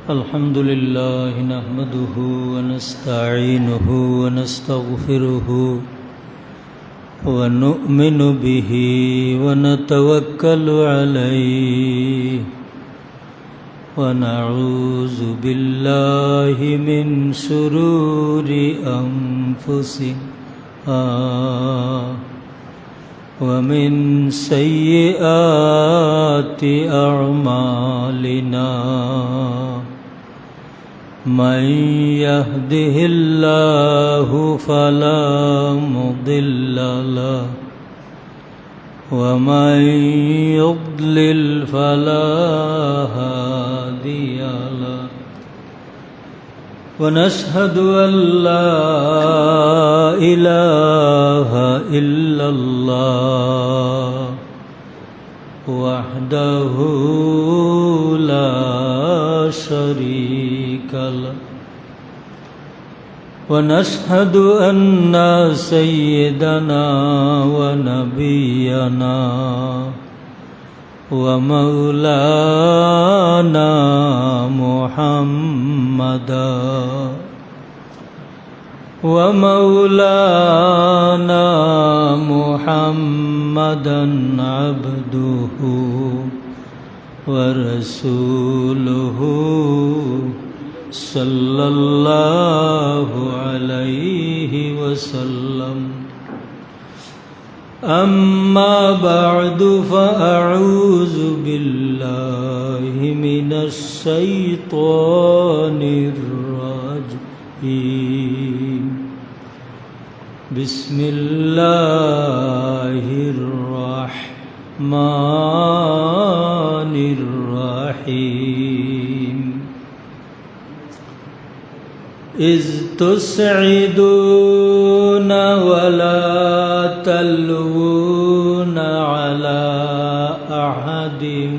الحمد لله نحمده ونستعينه ونستغفره ونؤمن به ونتوكل عليه ونعوذ بالله من شرور أنفسنا ومن سيئات أعمالنا من يهده الله فلا مضل له ومن يضلل فلا هادي له ونشهد أن لا إله إلا الله وحده لا شريك له ونشهد أن سيدنا ونبينا ومولانا محمدا عبده ورسوله صلى الله عليه وسلم أما بعد فأعوذ بالله من الشيطان الرجيم بسم الله الرحمن الرحيم إذ تسعدون ولا تلوون على أحد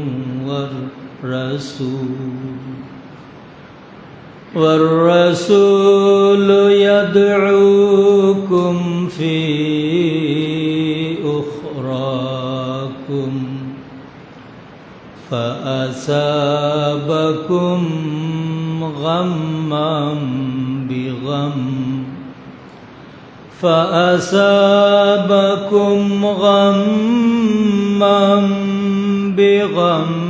والرسول يدعوكم في أخراكم فأصابكم غما بغم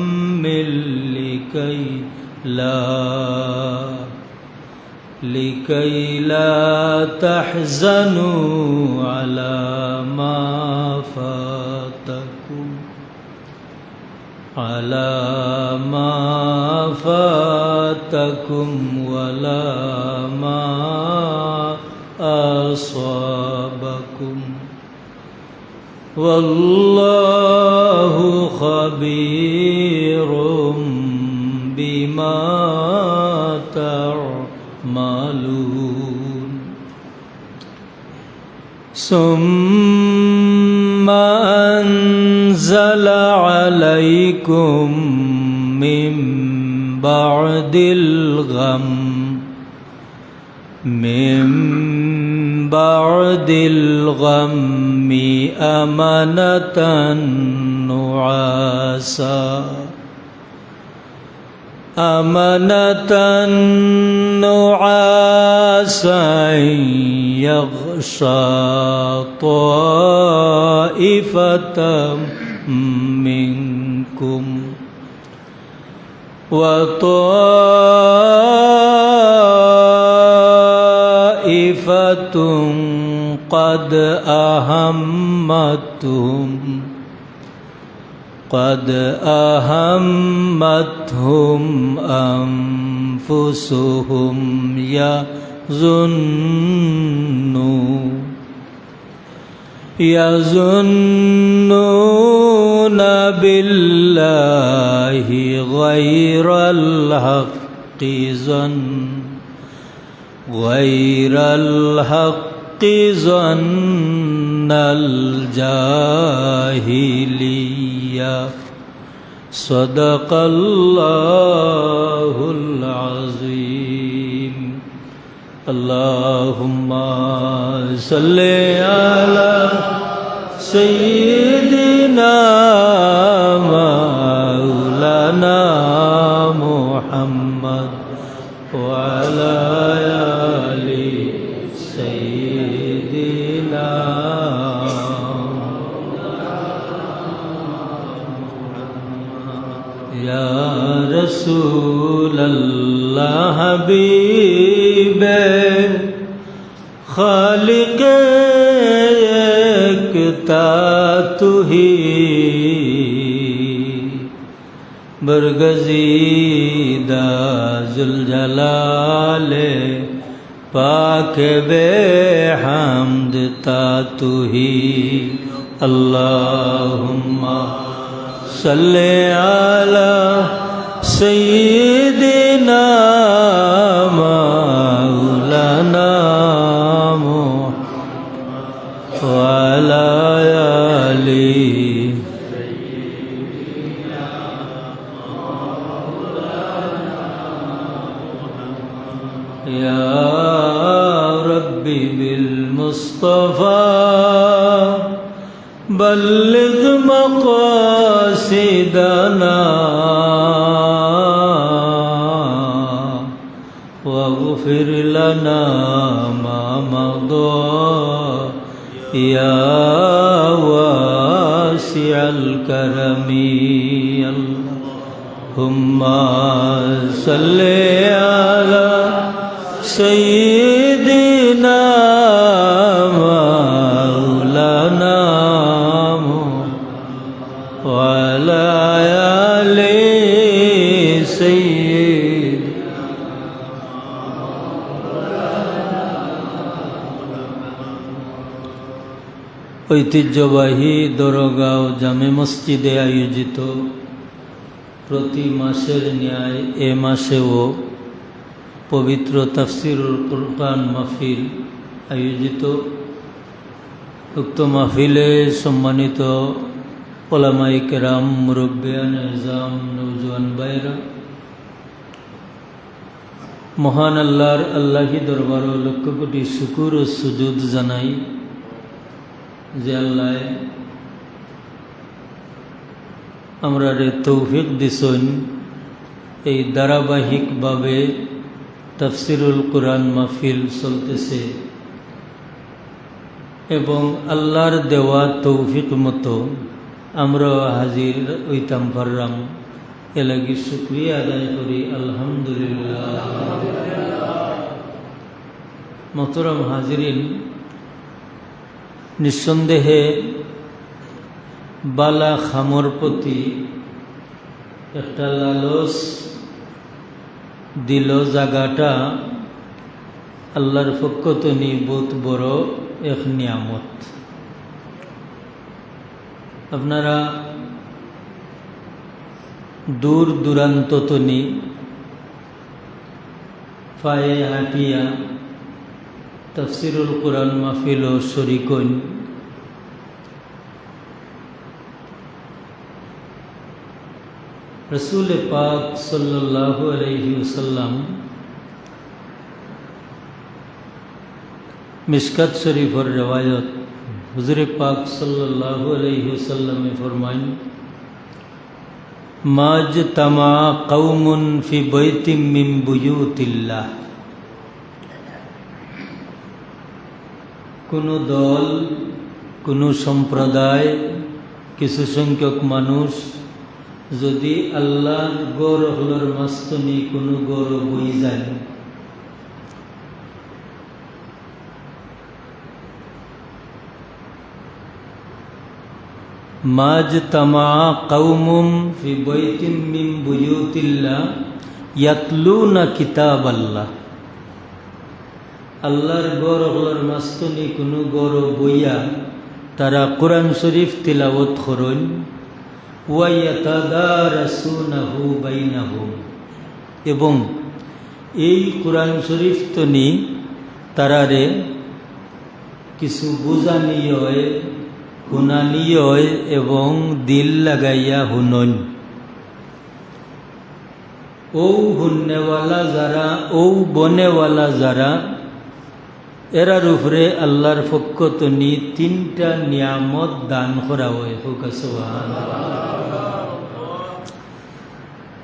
لكي لا تحزنوا على ما فاتكم ولا ما أصابكم والله خبير بما تعملون ثم أنزل عليكم من بعد الغم أمنة نعاسا يغشى طائفة منكم وطائفة قد أهمتهم أنفسهم يظنون بالله غير الحق ظن الجاهلية صدق الله العظيم اللهم صل على سيدنا مولانا محمد محمد وعلى آل سيدنا يا رسول الله حبيب خالق एकता तू ही बरगज़ीदा ज़ुल जलाले पाक बेहम्द ता तू ही अल्लाहुम्मा सल्ले अला सय्यिदिना मौलाना وعلى آله يا ربي بالمصطفى بلغ مقاصدنا واغفر لنا ما مضى يا واسع الكرم اللهم صل على سيدنا مولانا وعلى آل سيد ঐতিহ্যবাহী দরগাঁও জামে মসজিদে আয়োজিত প্রতি মাসের ন্যায় এ মাসেও পবিত্র তাফসিরুল কুরআন মাহফিল আয়োজিত। উক্ত মাহফিলে সম্মানিত ওলামায়ে কেরাম, মুরব্বিয়ান নিজাম, নওজোয়ান ভাইরা, মহান আল্লাহর আল্লাহি দরবার ও লক্ষ কোটি শুকুর ও সুজুদ জানাই যে আল্লাহ আমরা তৌফিক দিছেন এই ধারাবাহিকভাবে তাফসিরুল কুরআন মাহফিল চলতেছে এবং আল্লাহর দেওয়া তৌফিক মতো আমরা হাজির হইতাম পারলাম। এ লাগি শুকরিয়া আদায় করি আলহামদুলিল্লাহ। মোহতরম হাজিরিন, নিঃসন্দেহে বালা খামর প্রতি একটা লালস দিল জাগাটা আল্লাহর পক্ষ তনি বহুত বড় এক নিয়ামত। আপনারা দূর দূরান্ত তনি পায়ে হাঁটিয়া তাফসিরুল কুরআন মাহফিল ও শরীকন। রসুল পাক সাল্লাল্লাহু আলাইহি ওয়াসাল্লাম মিশকাত শরীফের রওয়ায়ত হুজুর পাক সাল্লাল্লাহু আলাইহি ওয়াসাল্লামে ফরমান, মাজতামা কওমুন ফি বাইতিম মিন বুয়ুতিল্লাহ, কোনো দল, কোনো সম্প্রদায়, কিছু সংখ্যক মানুষ যদি আল্লাহর গড় হলর মাস্তনি কোনো গড় বই যায়, মাজতামা কওমুন ফি বাইতিম মিন বুয়ুতিল্লাহ ইয়াতলুনা কিতাবাল্লাহ, আল্লাহর গড় হলর মাস্তনি কোনো গড় বইয়া তারা কোরআন শরীফ তিলাওয়াত করেন। ওয়া ইয়াতাদারাসুনাহু বাইনাহুম, এবং এই কোরআন শরীফ তনি তারারে কিছু বুঝানি হয়, শুনানি হয় এবং দিল লাগাইয়া শুনন। ও শুননেওয়ালা যারা, ও বনেওয়ালা যারা, এরার উপরে আল্লাহর পক্ষ তনি তিনটা নিয়ামত দান করা হয়।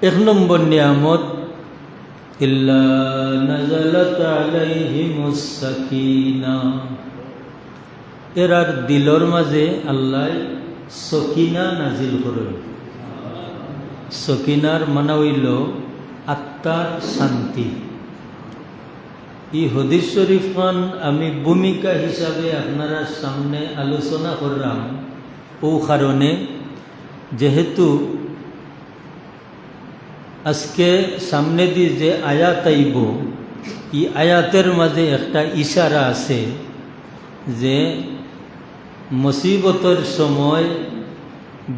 এক নম্বর নিয়ামত ইল্লা নাযালাত আলাইহিমুস সাকিনা, এরার দিলর মাঝে আল্লাহ সকিনা নাজিল করেন। সকিনার মানে হইল আত্মার শান্তি। এই হাদিস শরীফখান আমি ভূমিকা হিসাবে আপনারা সামনে আলোচনা করলাম ও কারণে, যেহেতু আজকে সামনে দিয়ে যে আয়াত আইব, এই আয়াতের মাঝে একটা ইশারা আছে যে মুসিবতের সময়,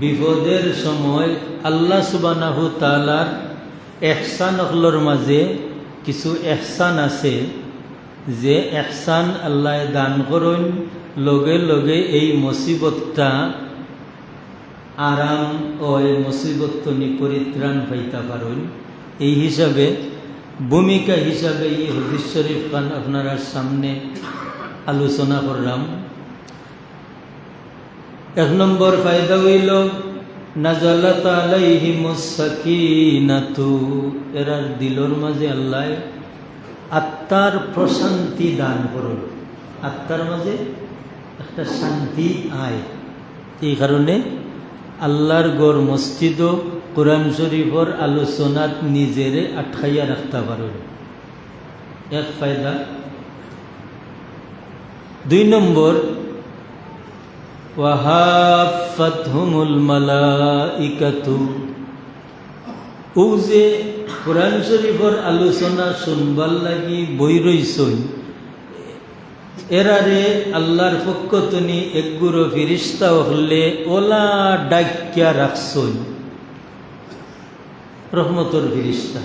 বিপদের সময় আল্লাহ সুবহানাহু তাআলার ইহসানগুলোর মাঝে কিছু ইহসান আছে, যে ইহসান আল্লাহ দান করেন, লগে লগে এই মুসিবতটা আরাম ও এই মুসিবত পরিত্রাণ পাইতে পারেন। এই হিসাবে ভূমিকা হিসাবে এই হাদিস শরীফ খান আপনারা সামনে আলোচনা করলাম। এক নম্বর ফায়দা হইল নাযালাত আলাইহিমুস সাকিনাতু, এরার দিলর মাঝে আল্লাহ আত্মার প্রশান্তি দান করুন, আত্মার মাঝে একটা শান্তি আয়। এই কারণে আল্লাহর গড় মসজিদ ও কোরআন শরীফর আলোচনাত নিজেরে আটকাইয়া রাখতে পারেন, এক ফায়দা। দুই নম্বর ওয়াহাফাতহুমুল মালাইকাতু, ও যে কোরআন শরীফর আলোচনা শুনবার লাগি বই রইছই, এরারে আল্লাহর পক্ষ তুমি একগুরো ফিরিস্তা হলে ওলা ডাক্যা রাখছই, রহমতর ফিরিস্তা।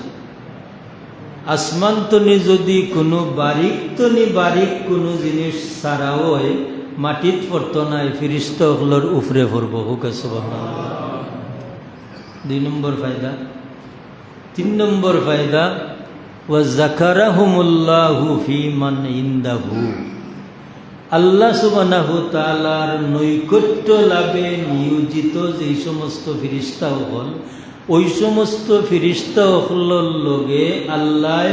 আসমান তনি যদি কোনো বারিক কোনো জিনিস ছাড়া হয়, মাটিত পড়ত নাই, ফিরিস্তা হলর উপরে পড়ব। হুক সুবহানাল্লাহ। দুই নম্বর ফায়দা। তিন নম্বর ফায়দা ওয়া যাকারাহুমুল্লাহু ফি মান ইনদাহু, আল্লাহ সুবহানাহু তাআলার নৈকট্য লাভে নিয়োজিত যেই সমস্ত ফিরিস্তা হল, ওই সমস্ত ফিরিস্তা হলর লগে আল্লাহ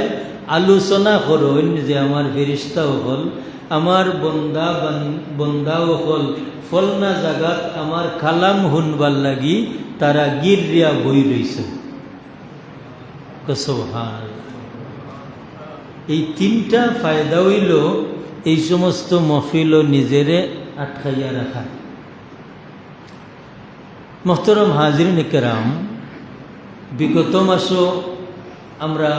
আলোচনা করেন যে আমার ফিরিস্তা হল, আমার বন্দা হল ফলনা জাগাত আমার কালাম শুনবার লাগি তারা গিরিয়া বই রইছে। এই তিনটা ফায়দা হইল এই সমস্ত মহফিল নিজেরে আটকাইয়া রাখা। মোহতরম হাজিরিন কেরাম, বিগত মাসও আমরা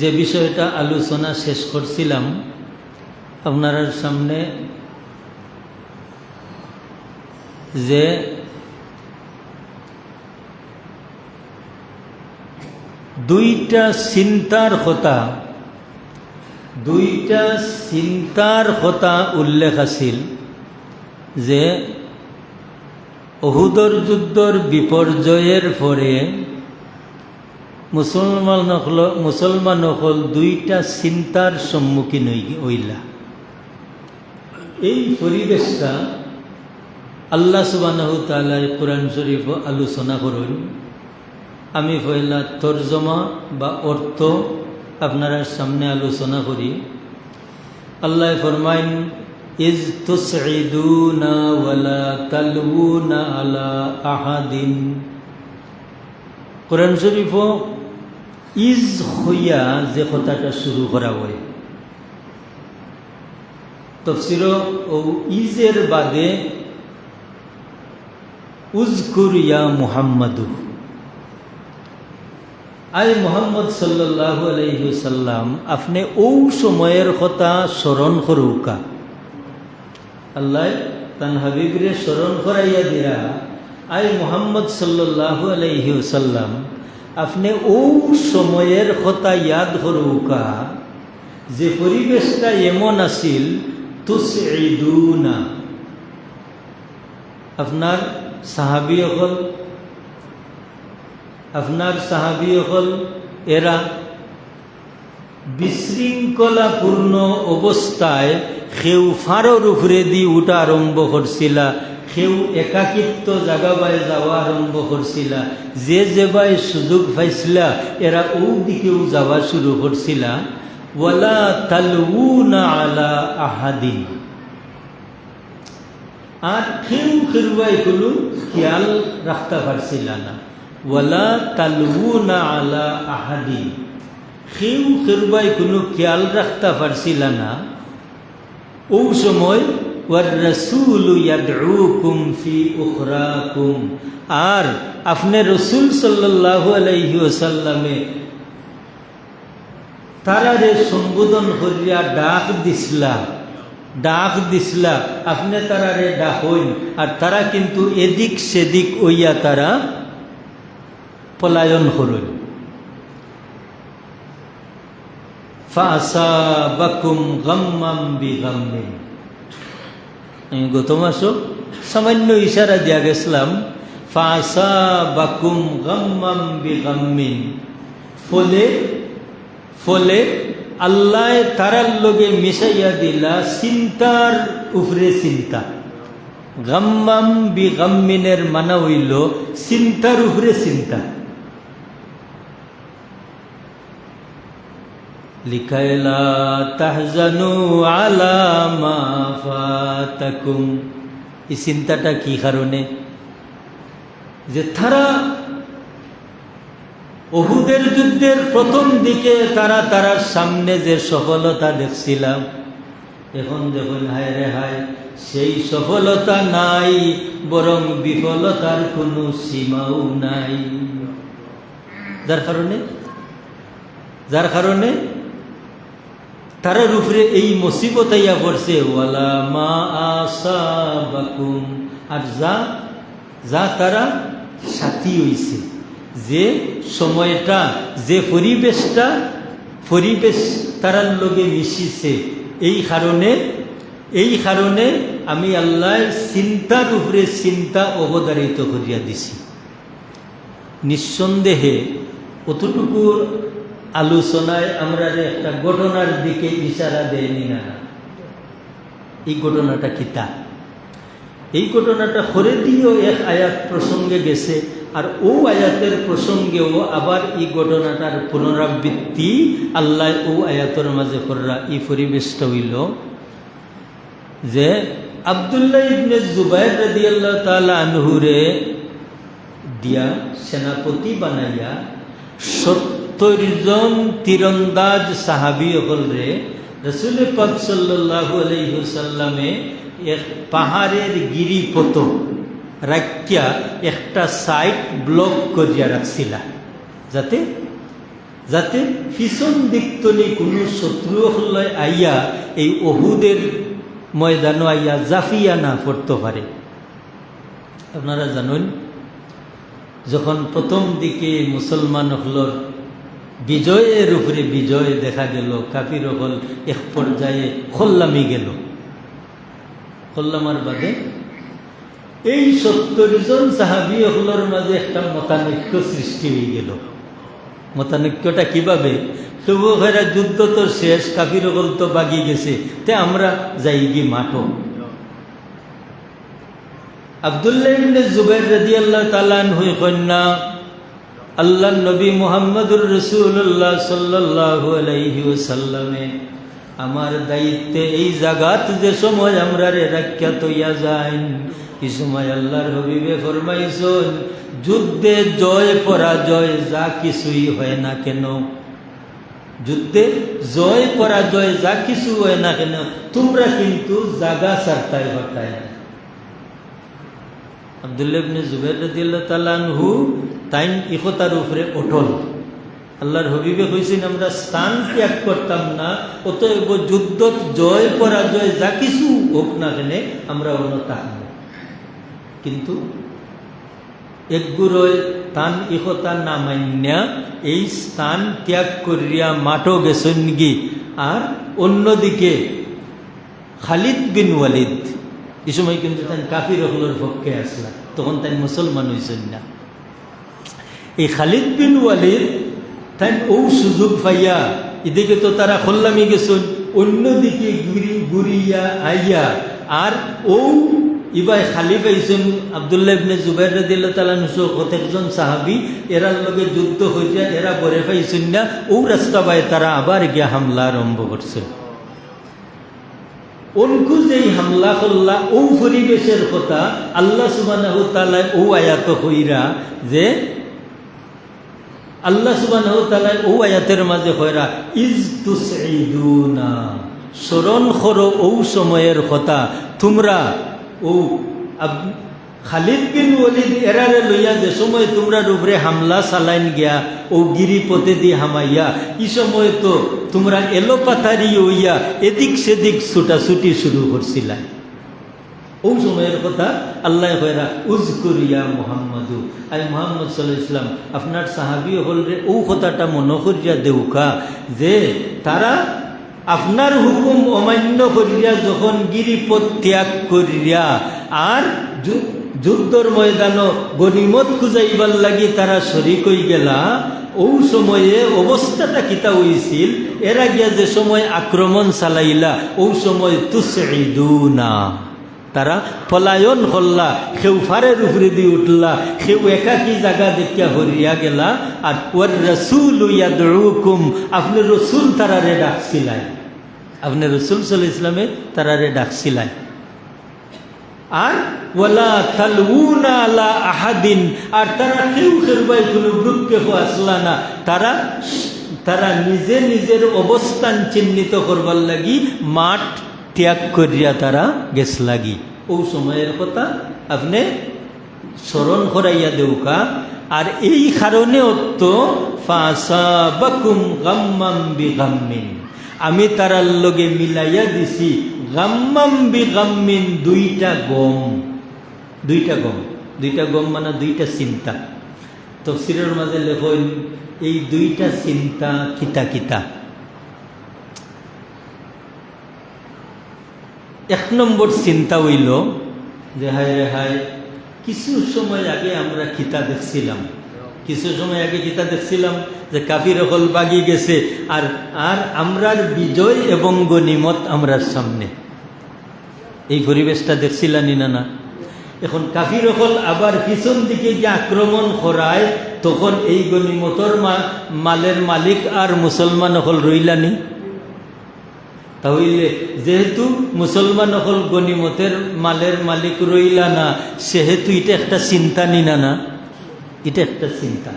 যে বিষয়টা আলোচনা শেষ করছিলাম আপনার সামনে, যে দুইটা চিন্তার কথা উল্লেখ আছিল, যে উহুদর যুদ্ধর বিপর্যয়ের পরে মুসলমান হল দুইটা চিন্তার সম্মুখীন হইলা। এই পরিবেশটা আল্লাহ সুবহানাহু তাআলা কোরআন শরীফ আলোচনা করেন। আমি পয়লা তরজমা বা অর্থ আপনারা সামনে আলোচনা করি। আল্লাহ ফরমাইন ইজ তুসঈদুনা ওয়ালা তালউনা আলা আহাদিন। কোরআন শরীফ ইজ হইয়া যে কথাটা শুরু করা হয়, তাফসীর ও ইজের বাদে উযকুর ইয়া মুহাম্মাদু, আই মুহাম্মদ সাল্লাল্লাহু আলাইহি ওয়াসাল্লাম আপনি ও সময়ের কথা স্মরণ করুকা। আল্লাহ তান হাবিবরে স্মরণ করাইয়া দিরা, আই মুহাম্মদ সাল্লাল্লাহু আলাইহি ওয়াসাল্লাম আপনি ও সময়ের কথা ইয়াদ করুকা যে পরিবেশটা এমন আছিল, তুসঈদুনা, আপনার সাহাবী হল এরা বিশৃঙ্খলাপূর্ণ অবস্থায় কেউ ফারোর উপরে দিয়ে উঠা আরম্ভ করছিলা, কেউ একাকিত্ব জাগাবায় যাওয়া আরম্ভ করছিলা, যে যেবাই সুযোগ পাইছিলা এরা ও দিকেও যাওয়া শুরু করছিলা। ওয়ালা তালউনা আলা আহাদিন, আর কেউ কেউবাই কোনো খেয়াল রাখতে পারছিল না। ওয়ালা তালউনা আলা আহাদিন, কেউ কেউবাই কোনো খেয়াল রাখতে পারছিল না। ও সময় ওয়ার রাসূলু ইয়াদউকুম ফি উখরাকুম, আর আপনি রাসূল সাল্লাল্লাহু আলাইহি ওয়াসাল্লামে তারারে সম্বোধন করিয়া ডাক দিসলা, আপনি তারারে ডাকইন, আর তারা কিন্তু এদিক সেদিক ওইয়া তারা পলায়ন করইন। ফাসাবাকুম গাম্মাম বিগাম্মিন, আমি গত মাসও সামান্য ইশারা দিয়া গেছিলাম। ফাসাবাকুম গাম্মাম বিগাম্মিন, ফলে আল্লাহ তারার লগে মিশাইয়া দিলা চিন্তার উপরে চিন্তা। গাম্মাম বিগাম্মিনের মানা হইল চিন্তার উপরে চিন্তা। লিখাইলা তাহজানু আলা মা ফাতাকুম, এই চিন্তাটা কি কারণে? যে তারা উহুদের যুদ্ধের প্রথম দিকে তারার সামনে যে সফলতা দেখছিলাম, এখন দেখুন হায় রে হায়, সেই সফলতা নাই, বরং বিফলতার কোনো সীমাও নাই। যার কারণে তারার উপরে এই মুসিবত আইয়া পড়ছে। ওয়ালা মা আসাবাকুম, আর যা তারা সাথী হইছে, যে সময়টা, যে পরিবেশ তারার লগে মিশিছে, এই কারণে আমি আল্লাহ চিন্তার উপরে চিন্তা অবধারিত করিয়া দিছি। নিঃসন্দেহে অতটুকু আলোচনায় আমরা একটা ঘটনার দিকে ইশারা দেয়নি না। এই ঘটনাটা কিতা? এই ঘটনাটা হরে দিয়েও এক আয়াত প্রসঙ্গে গেছে, আর ও আয়াতের প্রসঙ্গেও আবার এই ঘটনাটার পুনরাবৃত্তি আল্লাহ ও আয়াতের মাঝে কররা। এই পরিবেশটা হইল যে আব্দুল্লাহ ইবনে জুবাইর রাদিয়াল্লাহু তাআলা আনহুরে দিয়া সেনাপতি বানাইয়া 70 জন তীরন্দাজ সাহাবী হলরে রাসূল পাক সাল্লাল্লাহু আলাইহি ওয়াসাল্লামে এক পাহাড়ের গিরিপথ রাখিয়া একটা সাইড ব্লক করিয়া রাখছিলা, যাতে পিছন দিক তলি কোনো শত্রু হল্লায় আইয়া এই উহুদের ময়দানও আইয়া জাফিয়া না পড়তে পারে। আপনারা জানেন, যখন প্রথম দিকে মুসলমান হলর বিজয়ের উপরে বিজয় দেখা গেল, কাফির হল এক পর্যায়ে খল্লামি গেল। খল্লামার বাদে এই 70 জন সাহাবী হলর মাঝে একটা মতানৈক্য সৃষ্টি হয়ে গেল। মতানৈক্যটা কিভাবে? তবু হেরা যুদ্ধ তো শেষ, কাফির হল তো বাগি গেছে, তে আমরা যাই গি মাঠো। আব্দুল্লাহ ইবনে জুবাইর রাদিয়াল্লাহু তাআলা আনহু কন্যা আল্লাহর নবী মুহাম্মদুর রাসূলুল্লাহ সাল্লাল্লাহু আলাইহি ওয়াসাল্লামে আমার দায়িত্বে এই জায়গাত যে সময় আমরা রাখিয়া তৈয়া যাই, এই সময় আল্লাহর হাবিবে ফরমাইছেন, যুদ্ধে জয় পরাজয় যা কিছুই হয় না কেন, যুদ্ধে জয় পরাজয় যা কিছু হয় না কেন, তোমরা কিন্তু জায়গা ছাড়তাই হতায় না। আব্দুল্লাহ ইবনে জুবাইর রাদিয়াল্লাহু তাআলা আনহু তাই ইখতার উপরে অটল। আল্লাহর হাবিবে কইছেন, আমরা স্থান ত্যাগ করতাম না, অতএব যুদ্ধ জয় পরাজয় যা কিছু হোক না কেন আমরা অন্য থাকব। কিন্তু একগুরোয় তান ইখতা না মান্যা এই স্থান ত্যাগ করিয়া মাঠও গেছেন গি। আর অন্যদিকে খালিদ বিন ওয়ালিদ এই সময় কিন্তু তাই কাফির হলোর পক্ষে আসলা, তখন তাই মুসলমান হয়েছেন না। এই খালিদ বিন ওয়ালিদ তাই ও সুযোগ পাইয়া, এদিকে তো তারা খল্লামি গেছেন, অন্যদিকে ঘুরিয়া আইয়া আর ও ইবাই খালি পাইছেন আব্দুল্লাহ ইবনে জুবাইর রাদিয়াল্লাহু তাআলা আনহু কতজন সাহাবী এরার লগে যুদ্ধ হইয়া এরা বরে পাইছেন না, ও রাস্তা বাই তারা আবার গিয়া হামলা আরম্ভ করছে। অনকু যেই হামলা করলা ও পরিবেশের কথা আল্লাহ সুবহানাহু ওয়া তাআলা ও আয়াত কইরা যে আল্লাহ সুবহানাহু ওয়া তাআলা ও আয়াতের মাঝে কইরা ইজ তুসঈদুনা, স্মরণ করো ও সময়ের কথা তোমরা ও খালিদ বিন ওয়ালিদ এরারে লইয়া যে সময় তোমরা উপরে হামলা চালাইন গিয়া ও গিরিপথে দিয়ে হামাইয়া, এই সময় তো তোমরা এলোপাতারি হইয়া এদিক সেদিক ছুটাছুটি শুরু করছিলা। ও সময়ের কথা আল্লাহ কইরা উযকুরিয়া মুহাম্মাদু, আই মুহাম্মদ সাল্লাল্লাহু আলাইহি ওয়াসাল্লাম আপনার সাহাবী হলরে ও কথাটা মনে করিয়া দেউকা যে তারা আপনার হুকুম অমান্য করিয়া যখন গিরিপথ ত্যাগ করিয়া আর যুদ্ধর ময়দান গনিমত খুঁজাইবার লাগি তারা শরিক হয়ে গেলা, ও সময়ে অবস্থাটা কিতা হইছিল, এরা গিয়া যে সময় আক্রমণ চালাইলা ও সময় তুসঈদুনা, তারা পলায়ন করলা, কেউ ফারের উপরে দিয়ে উঠলা, কেউ একাকি জায়গা দেখিয়া হরিয়া গেলা। আর ওয়ার রাসূলু ইয়াদউকুম, আপনি রসুল তারারে ডাকছিলেন, আপনি রসুল সাল্লাল্লাহু আলাইহি ওয়াসাল্লামে তারারে ডাকছিলেন। আর ওয়ালা তালউনা আলা আহাদিন, আর তারা কেউ খেরবাই কোনো গ্রুপকে আসলা না, তারা নিজে নিজের অবস্থান চিহ্নিত করবার লাগি মাঠ ত্যাগ করিয়া তারা গেছ লাগি। ও সময়ের কথা আপনি স্মরণ করাইয়া দেউকা। আর এই কারণে অত ফাসাবাকুম গাম্মাম বিগাম্মিন, আমি তারার লগে মিলাইয়া দিছি গাম্মাম বিগাম্মিন, দুইটা গম, দুইটা গম, দুইটা গম মানে দুইটা চিন্তা। তাফসীরের মাঝে লেখেন এই দুইটা চিন্তা কিতা কিতা। এক নম্বর চিন্তা হইল যে হায় রে হায়, কিছু সময় আগে আমরা কিতা দেখছিলাম, কিছু সময় আগে কিতা দেখছিলাম যে কাফির হল বাগি গেছে, আর আর আমরার বিজয় এবং গনিমত আমরার সামনে, এই পরিবেশটা দেখছিলানি না না। এখন কাফির হল আবার পিছন দিকে যে আক্রমণ করায়, তখন এই গনিমতর মালের মালিক আর মুসলমান হল রইলানি। তাহলে যেহেতু মুসলমান হল গনিমতের মালের মালিক রইলা না, সেহেতু এটা একটা চিন্তা নিনা না, এটা একটা চিন্তা,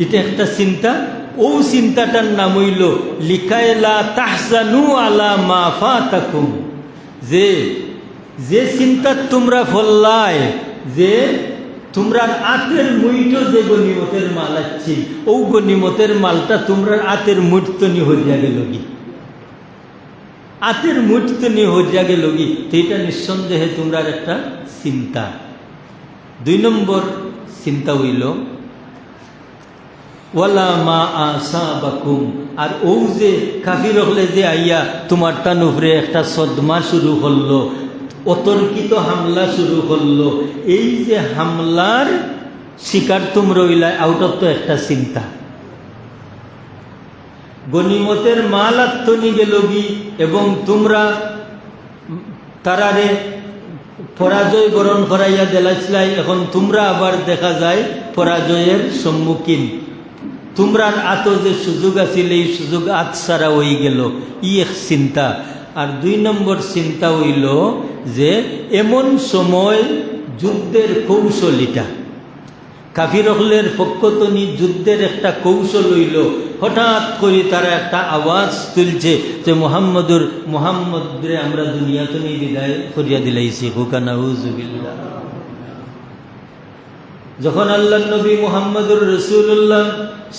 এটা একটা চিন্তা। ও চিন্তাটার নাম হইল লিকায়লা তাহজানু আলা মা ফাতাকুম, যে যে চিন্তা তোমরা ফল্লায়, যে তোমরা আতের মুইট যে গনিমতের মাল আছি, ও গনিমতের মালটা তোমরা আতের মুঠতনি হইয়া গেল কি, আতের মুঠতনি হইয়া গেল কি, তো এটা নিঃসন্দেহে তোমরা একটা চিন্তা। দুই নম্বর চিন্তা হইল ওয়ালা মা আসাবাকুম, আর ও যে কাফির হলে যে আইয়া তোমার তান উপরে একটা সদমা শুরু করলো, অতর্কিত হামলা শুরু করলো, এই যে হামলার শিকার তোমরা হইলা, আউট অফ তো একটা চিন্তা। গনিমতের মাল আত্মনি গেল গি, এবং তোমরা তারারে পরাজয় বরণ করাইয়া দিলাইছিলাই, এখন তোমরা আবার দেখা যায় পরাজয়ের সম্মুখীন, তোমরা আতো যে সুযোগ আছিল এই সুযোগ আতসারা হয়ে গেল, ই এক চিন্তা। আর দুই নম্বর চিন্তা হইল যে এমন সময় যুদ্ধের কৌশলিটা, কাফির হলের পক্ষতনি যুদ্ধের একটা কৌশল হইল, হঠাৎ করে তারা একটা আওয়াজ তুলছে যে মোহাম্মদরে আমরা দুনিয়াতনি বিদায় করিয়া দিলাইছি, হুকানাউযুবিল্লাহ। যখন আল্লাহ নবী মুহাম্মদুর রাসূলুল্লাহ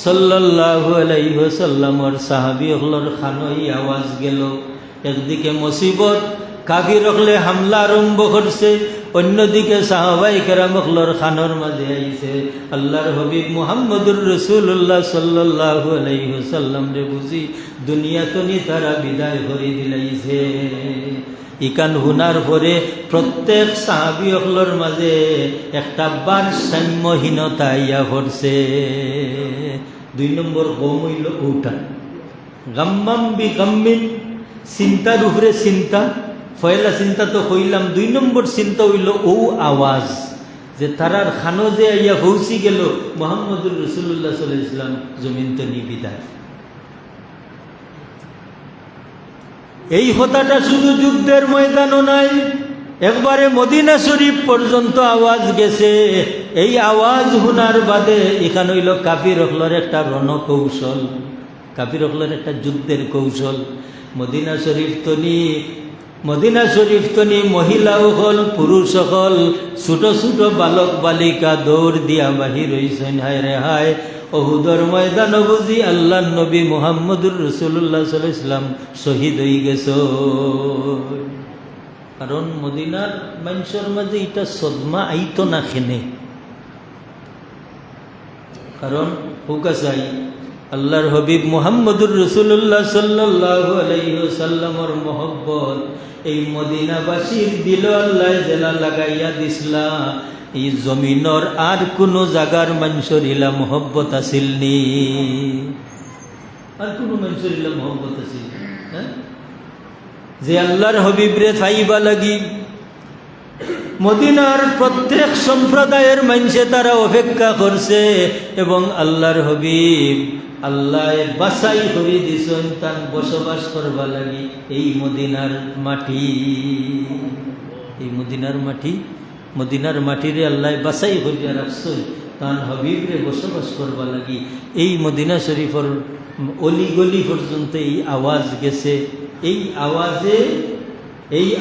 সাল্লাল্লাহু আলাইহি ওয়াসাল্লামর সাহাবী হলর খানই আওয়াজ গেল, একদিকে মুসিবত, কাফির হলে হামলা আরম্ভ করছে, অন্যদিকে সাহাবাই কেরাম হলর খানর মাঝে আইছে আল্লাহর হাবিব মুহাম্মদুর রাসূলুল্লাহ সাল্লাল্লাহু আলাইহি ওয়াসাল্লাম রে বুঝি দুনিয়াতনি তারা বিদায় করে দিলাইছে। ইকান হুনার পরে প্রত্যেক সাহাবী হলর মাঝে একটা ভারসাম্যহীনতা ইয়া করছে। দুই নম্বর গম হইল ওটা, গাম্মাম বিগাম্মিন, চিন্তার উপরে চিন্তা, পয়লা চিন্তা তো কইলাম, 2 নম্বর চিন্তা হইল ও আওয়াজ যে তারার খানো যে আইয়া পৌঁছি গেল মুহাম্মদুর রাসূলুল্লাহ সাল্লাল্লাহু আলাইহি ওয়াসাল্লাম জমিন তো নিবিদায়। এই কথাটা শুধু যুদ্ধের ময়দানও নাই, একবারে মদিনা শরীফ পর্যন্ত আওয়াজ গেছে। এই আওয়াজ শোনার বাদে এখানে হইল কাফির হকলের একটা রণকৌশল, কাফির হকলের একটা যুদ্ধের কৌশল। মদিনা শরীফ তনি মহিলাও হল পুরুষ হল ছোট ছোট বালক বালিকা দৌড় দিয়া বাহির হইছেন। হায় রে হায়, ওহুদর ময়দান বুঝি আল্লাহ নবী মুহাম্মদুর রাসূলুল্লাহ সাল্লাল্লাহু আলাইহি ওয়াসাল্লাম শহীদ হয়ে গেছ। কারণ মদিনার মানুষের মাঝে এটা সদমা আইতো না খেনে, কারণ হুকা চাই আল্লাহর হবিব মুহাম্মদুর রাসূলুল্লাহ সাল্লাল্লাহু আলাইহি ওয়াসাল্লামর মহব্বত এই মদিনাবাসীর দিল আল্লাহ জেলা লাগাইয়া দিসলা। এই জমিনর আর কোনো জাগার মানুষের ইলা মহব্বত আসিল নি, আর কোনো মানুষের ইলা মহব্বত আসিল হ্যাঁ, যে আল্লাহর হবিবরে চাইবা লাগি মদিনার প্রত্যেক সম্প্রদায়ের মানুষে তারা অপেক্ষা করছে। এবং আল্লাহর হবিব আল্লাহ বাসাই করে দিছেন তার বসবাস করবা লাগি এই মদিনার মাটি, এই মদিনার মাটি, মদিনার মাটিরে আল্লাহ বাসাই করিয়া রাখছেন তার হবিবরে বসবাস করবা লাগি। এই মদিনা শরীফের অলি গলি পর্যন্ত এই আওয়াজ গেছে। এই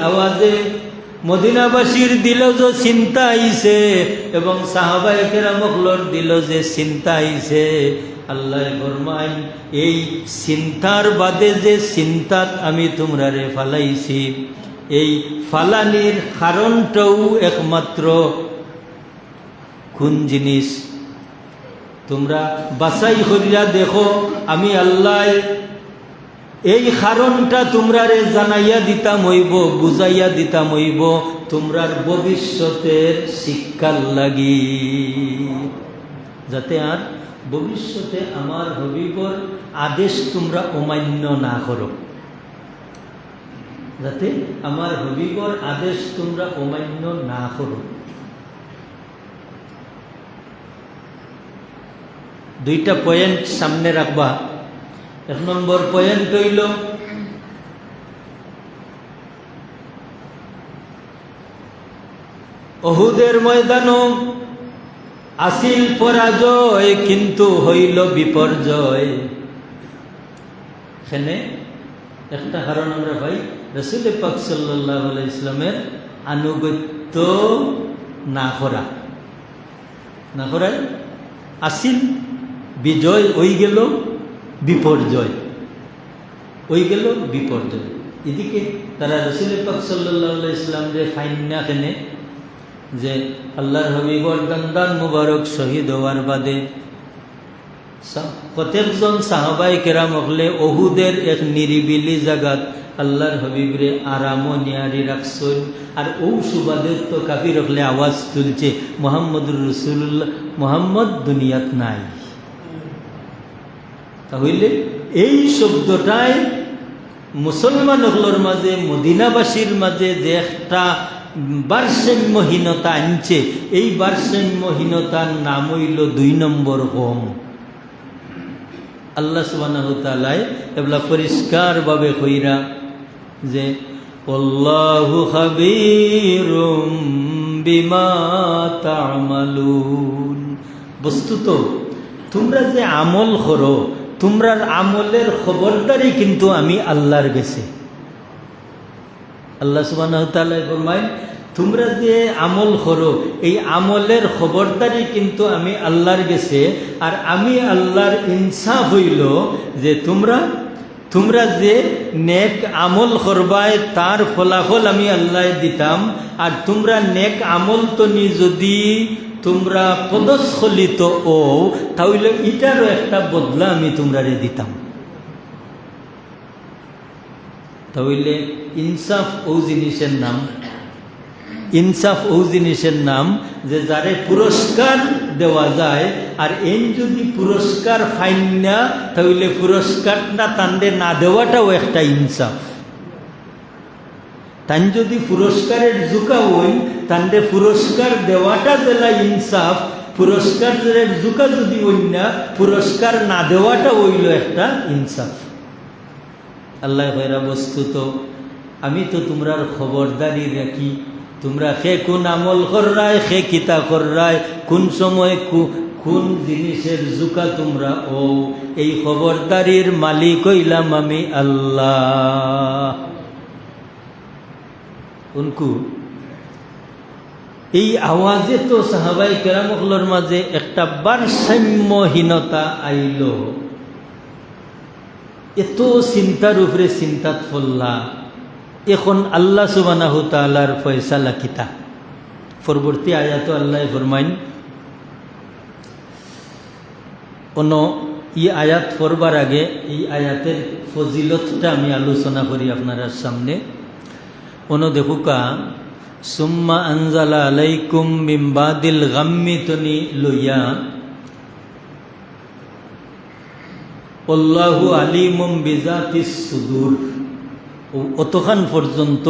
আওয়াজে মদিনাবাসীর দিল যে চিন্তা আইছে এবং সাহাবায়ে কেরামর দিল যে চিন্তা আইছে। আল্লাহ ফরমায় এই চিন্তার বাদে যে চিন্তাত আমি তোমরারে ফালাইছি, এই ফালানির কারণটাও একমাত্র কোন জিনিস তোমরা বাছাই করিয়া দেখো। আমি আল্লাহ এই কারণটা তোমরারে জানাইয়া দিতাম হইব, বুঝাইয়া দিতাম হইব তোমরার ভবিষ্যতের শিক্ষার লাগি, যাতে আর ভবিষ্যতে আমার হবিবর আদেশ তোমরা অমান্য না করো, যাতে আমার হবিবর আদেশ তোমরা অমান্য না করো। 2টা পয়েন্ট সামনে রাখবা। 1 নম্বর পয়েন্ট হইল ওহুদের ময়দানও আসিল পরাজয় কিন্তু হইল বিপর্যয়। এখানে একটা কারণ আমরা ভাই রাসূল পাক সাল্লাল্লাহু আলাইহি ওয়াসাল্লামের আনুগত্য না করায় আসিল বিজয় হয়ে গেল বিপর্যয়, এদিকে তারা রাসূল পাক সাল্লাল্লাহু আলাইহি ওয়াসাল্লামরে ফাইন্না কেনে যে আল্লাহর হবিবর দন্দান মুবারক শহীদ হওয়ার বাদে প্রত্যেকজন সাহাবায়ে কেরাম হলে ওহুদের এক নিরিবিলি জায়গাত আল্লাহর হবিবরে আরামও নিয়ারি রাখছেন। আর ও সুবাদের তো কাফির হলে আওয়াজ তুলছে মুহাম্মদুর রাসূলুল্লাহ, মুহাম্মদ দুনিয়াত নাই। তাহলে এই শব্দটাই মুসলমান হলর মাঝে, মদিনাবাসীর মাঝে যে একটা ভারসাম্যহীনতা আনছে, এই ভারসাম্যহীনতার নাম হইল 2 নম্বর কম। আল্লাহ সুবহানাহু ওয়া তাআলা এগুলা পরিষ্কারভাবে কইরা যে আল্লাহু খাবীরুম বিমা তা'মালুন, বস্তুত তোমরা যে আমল করো তোমরার আমলের খবরদারি কিন্তু আমি আল্লাহর কাছে। আল্লাহ সুবহানাহু ওয়া তাআলা ফরমায় তোমরা যে আমল করো এই আমলের খবরদারি কিন্তু আমি আল্লাহর কাছে। আর আমি আল্লাহর ইনসাফ হইল যে তোমরা যে নেক আমল করবায় তার ফলাফল আমি আল্লাহ দিতাম। আর তোমরা নেক আমল তো যদি তোমরা পদস্খলিত ও তাহলে এটারও একটা বদলা আমি তোমরারে দিতাম। তাহলে ইনসাফ ও জিনিসের নাম, ইনসাফ ও জিনিসের নাম যে যারে পুরস্কার দেওয়া যায়। আর এন যদি পুরস্কার ফাইন না তাহলে পুরস্কারটা তান্ডে না দেওয়াটাও একটা ইনসাফ। তান যদি পুরস্কারের জুকা হই তান্ডে পুরস্কার দেওয়াটা জেলা ইনসাফ, পুরস্কারের জুকা যদি হই না পুরস্কার না দেওয়াটা হইল একটা ইনসাফ। আল্লাহ কইরা বস্তুত আমি তো তোমরার খবরদারি রাখি, তোমরা সে কোন আমল কররায়, সে কিতা কররায়, কোন সময় কোন জিনিসের জুকা তোমরা ও এই খবরদারির মালিক হইলাম আমি আল্লাহ। উনকু এই আওয়াজে তো সাহাবাই কেরামগুলোর মাঝে একটা ভারসাম্যহীনতা আইল। এত চিন্তার উপরে চিন্তাত ফল্লা, এখন আল্লাহ সুবহানাহু তাআলার ফয়সালা কিতা। পরবর্তী আয়াত আল্লাহ ফরমাইন, অন্য এই আয়াত পড়বার আগে এই আয়াতের ফজিলতটা আমি আলোচনা করি আপনার সামনে। অন্য দেখুকা সুম্মা আনজালা আলাইকুম মিন বাদিল গাম্মি তনি লইয়া আল্লাহু আলিমুম বিজাতিস সুদূর, অতখান পর্যন্ত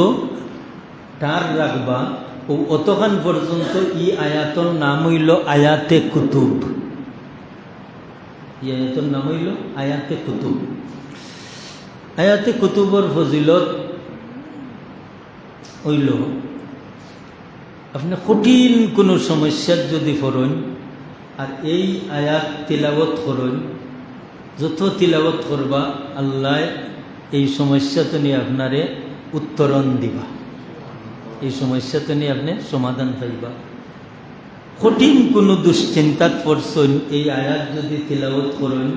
তার রাখবা। ও অতখান পর্যন্ত এই আয়াতর নাম হইল আয়াতে কুতুব। এই আয়াতর নাম হইল আয়াতে কুতুব। আয়াতে কুতুবর ফজিলত হইল আপনি কঠিন কোনো সমস্যার যদি পড়েন আর এই আয়াত তিলাওয়াত করেন, যত তিলাওয়াত করবা আল্লাহ এই সমস্যাটা নিয়ে আপনারে উত্তরণ দিবা, এই সমস্যাটা নিয়ে আপনি সমাধান পাইবা। কঠিন কোনো দুশ্চিন্তাত পড়ছেন, এই আয়াত যদি তিলাওয়াত করেন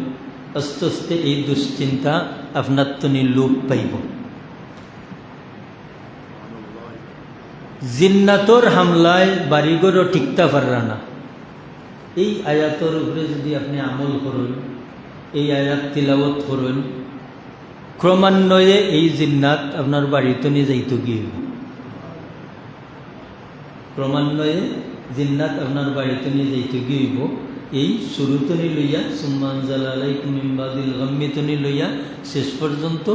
আস্তে আস্তে এই দুশ্চিন্তা আপনার তনি লোপ পাইব। জিন্নাতর হামলায় বাড়িঘরও টিকতে পাররা না। এই আয়াতর উপরে যদি আপনি আমল করেন, এই আয়াত তিলাওয়াত করেন, ক্রমান্বয়ে এই জিন্নাত আপনার বাড়িতে নিয়ে যাইতে গিয়ে, ক্রমান্বয়ে জিন্নাত আপনার বাড়িতে নিয়ে যাইতে গিয়েব। এই শুরুতনি লইয়া সুম্মা আনজালা আলাইকুম মিন বাদিল গাম্মি তনি লইয়া শেষ পর্যন্ত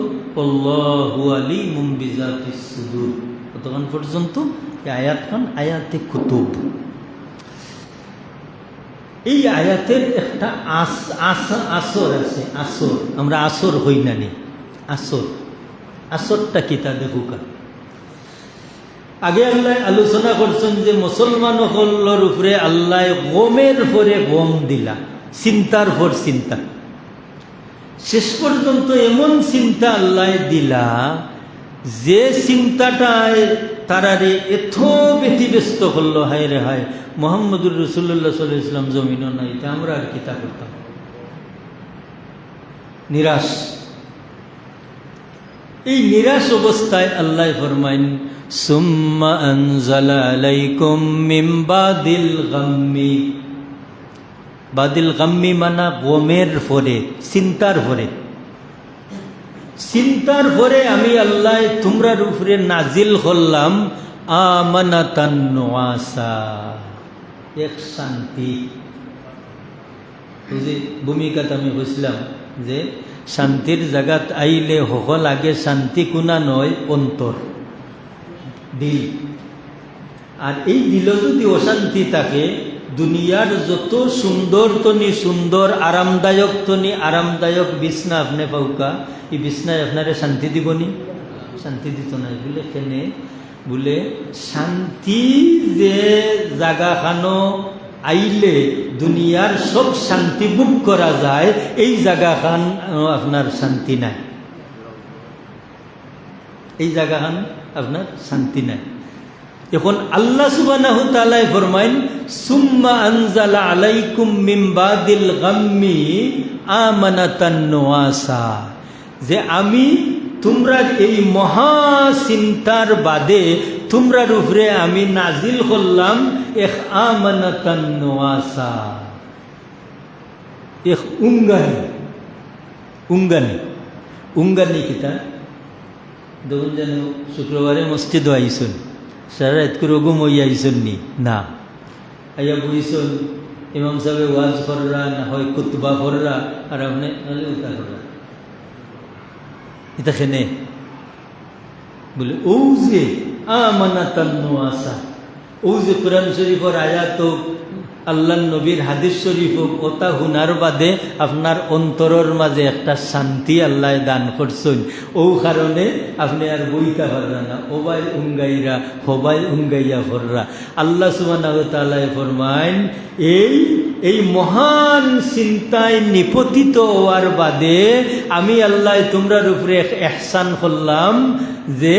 আল্লাহু আলিমুম বিজাতিস সুদূর, ততক্ষণ পর্যন্ত এই আয়াতখান আয়াতে কুতুব। এই আয়াতের একটা আসর আছে। আসর আমরা আসর হই না নি, আসর, আসরটা কি তা দেখুকা। আগে আল্লাহ আলোচনা করছেন যে মুসলমান হলর উপরে আল্লাহ গমের পরে গম দিলা, চিন্তার পর চিন্তা, শেষ পর্যন্ত এমন চিন্তা আল্লাহ দিলা যে চিন্তাটায় তারারে এত ব্যতিব্যস্ত করলো, হায় রে হায় মুহাম্মদুর রাসূলুল্লাহ সাল্লাল্লাহু আলাইহি ওয়াসাল্লাম জমিনও নাই, তা আমরা আর কিতা করতাম। নিরাশ, এই নিরাশ অবস্থায় আল্লাহ ফরমাইন সুম্মা আনজালা আলাইকুম মিন বাদিল গাম্মি। বাদিল গাম্মি মানা গমের পরে, চিন্তার পরে, চিন্তার পরে আমি আল্লাহ তোমরার উপরে নাজিল করলাম আমানাতান নুআসা, এক শান্তি। বুঝি ভূমিকাতে আমি বুঝলাম যে শান্তির জায়গাত আইলে হকল আগে শান্তি কোনা নয়, অন্তর, দিল। আর এই দিল যদি অশান্তি থাকে, দুনিয়ার যত সুন্দর তনি সুন্দর, আরামদায়ক তনি আরামদায়ক বিছনা আপনি পাউকা, এই বিছনায় আপনারে শান্তি দিবনি? শান্তি দিত না। বলে কেনে? বলে শান্তি যে জায়গাখানো আইলে দুনিয়ার সব শান্তি বুক করা যায়, এই জায়গাখান আপনার শান্তি নাই, এই জায়গাখান আপনার শান্তি নাই। এখন আল্লাহ সুবহানাহু তাআলা ফরমাইন সুম্মা আনজালা আলাইকুম মিন বাদিল গাম্মি আমানাতান নুআসা, যে আমি তোমরা এই মহা চিন্তার বাদে তোমরার উপরে আমি নাজিল করলাম এক আমানাতান নুআসা, এক উঙ্গানি। উঙ্গানি, উঙ্গানি কিতা দেখুন, যেন শুক্রবারে মসজিদ আইসুন, সারা রাত করে ঘুম হইয়া আইসুন নি না, আইয়া বইসুন, ইমাম সাহেব ওয়াজ কররা না হয় কুতবা কররা, আর আপনি উতা কররা, এটা খেনে বলে ও যে আমানাতান নুআসা, ও যে কোরআন শরীফের আয়াত আল্লাহ নবীর হাদিস শরীফ কথা শুনার বাদে আপনার অন্তরের মাঝে একটা শান্তি আল্লাহ দান করছেন, ও কারণে আপনি আর বইতে পারবেন না, ওবাই উঙ্গাইরা হবাই উঙ্গাইয়া ফররা। আল্লাহ সুবহানাহু ওয়া তাআলা ফরমাইন এই মহান চিন্তায় নিপতিত হওয়ার বাদে আমি আল্লাহ তোমরার উপরে ইহসান করলাম যে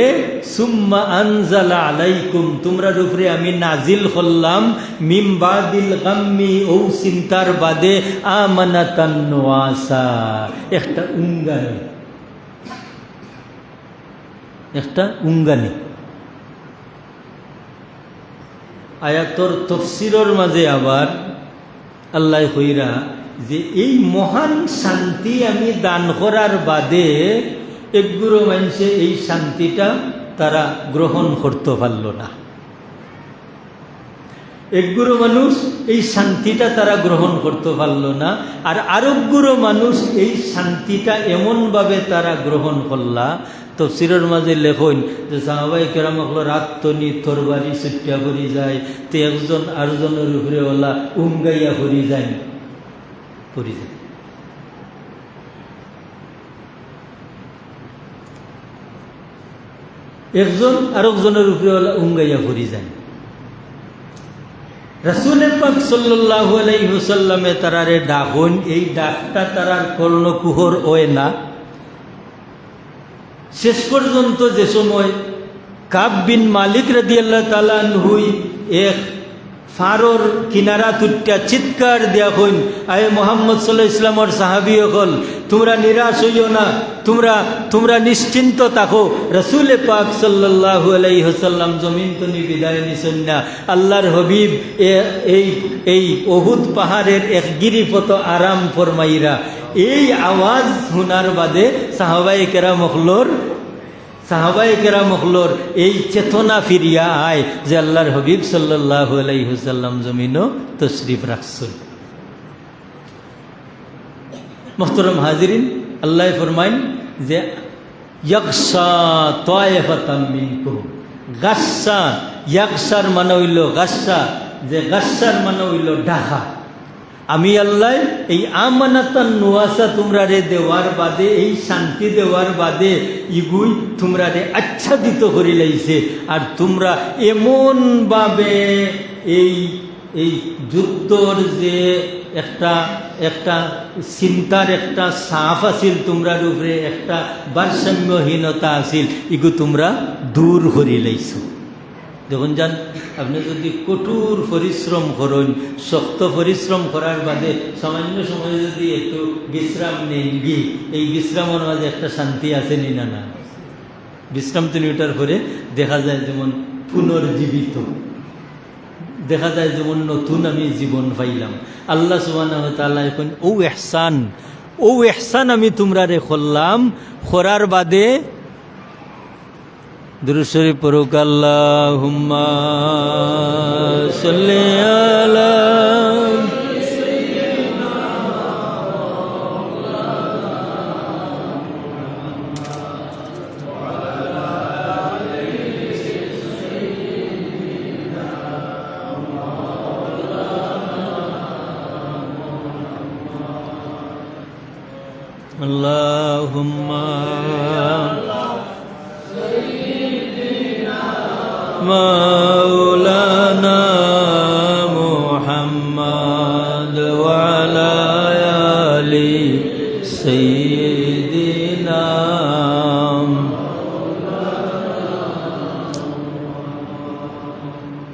সুম্মা আনজালা আলাইকুম, তোমরার উপরে আমি নাজিল করলাম মিম বাদিল গাম্মি, ও চিন্তার বাদে আমানাতান নুআসা, একটা উঙ্গানি, একটা উঙ্গানি। আয়াতর তফসিরের মাঝে আবার আল্লাহ কইরা যে এই মহান শান্তি আমি দান করার বাদে একগুলো মানুষে এই শান্তিটা তারা গ্রহণ করতে পারল না, একগুলো মানুষ এই শান্তিটা তারা গ্রহণ করতে পারল না, আর আরেকগুলো মানুষ এই শান্তিটা এমনভাবে তারা গ্রহণ করলা। তফসিরের মাঝে লেখন যে সাহাবায়ে কেরাম হলো রাতনি তরবারি ছুটিয়া পড়ি যায়, তো একজন আরেকজনের উপরে ওলা উঙ্গাইয়া পড়ি যায়, পড়ি যায়। একজন আরেকজনের উপরে ওলা উঙ্গাইয়া পড়ি যায়। রাসূল পাক সাল্লাল্লাহু আলাইহি ওয়াসাল্লামে তারারে ডাকন, এই ডাকটা তারার কর্ণকুহর হয় না। শেষ পর্যন্ত যে সময় কাব বিন মালিক রাদিয়াল্লাহু তাআলা আনহুই এক ফারোর কিনারা তুট্টা চিৎকার দেয়া হইন, আয়ে মুহাম্মদ সাল্লাল্লাহু আলাইহি ওয়াসাল্লামের সাহাবী হল, তোমরা নিরাশ হইও না, তোমরা নিশ্চিন্ত থাকো, রাসূল পাক সাল্লাল্লাহু আলাইহি ওয়াসাল্লাম জমিন তনি বিদায় নিছেন না। আল্লাহর হাবিব এই উহুদ পাহাড়ের এক গিরিপথ আরাম ফরমাইরা। এই আওয়াজ শোনার বাদে সাহাবায়ে কেরাম হলোর এই চেতনা ফিরিয়া আয় যে আল্লাহর হাবিব সাল্লাল্লাহু আলাইহি ওয়াসাল্লাম জমিনও তশরিফ রাখছেন। মুহতারাম হাজিরিন, আল্লাহ ফরমাইন যে ইয়াকশা তায়েফাতাম মিনকুম, গাসসা, ইয়াকশার মানে হইল গাসসা, যে গাসসার মানে হইল ঢাকা। আমি আল্লাহ এই আমানাতান নুআসা তোমরা রে দেওয়ার বাদে, এই শান্তি দেওয়ার বাদে ইগুই তোমরা রে আচ্ছাদিত করি লাইছে, আর তোমরা এমনভাবে এই যুদ্ধর যে একটা চিন্তার একটা সাফ আছিল, তোমরার উপরে একটা ভারসাম্যহীনতা আছিল, ইগু তোমরা দূর করি লাইছো। দেখুন যান, আপনি যদি কঠোর পরিশ্রম করেন, শক্ত পরিশ্রম করার বাদে সামান্য সময় যদি একটু বিশ্রাম নেন গিয়ে, এই বিশ্রামের মাঝে একটা শান্তি আছে নি না? বিশ্রাম তো নিটার পরে দেখা যায় যেমন পুনর্জীবিত, দেখা যায় যেমন নতুন আমি জীবন পাইলাম। আল্লাহ সুবহানাহু ওয়া তাআলা এখন ও ইহসান আমি তোমরা রে করলাম, করার বাদে দুরূদ শরীফ পড়ুক, আল্লাহুম্মা সাল্লি আলা আল্লাহুম্মা মাওলানা মুহাম্মদ ওয়া আলা আলি সাইয়্যিদিনা।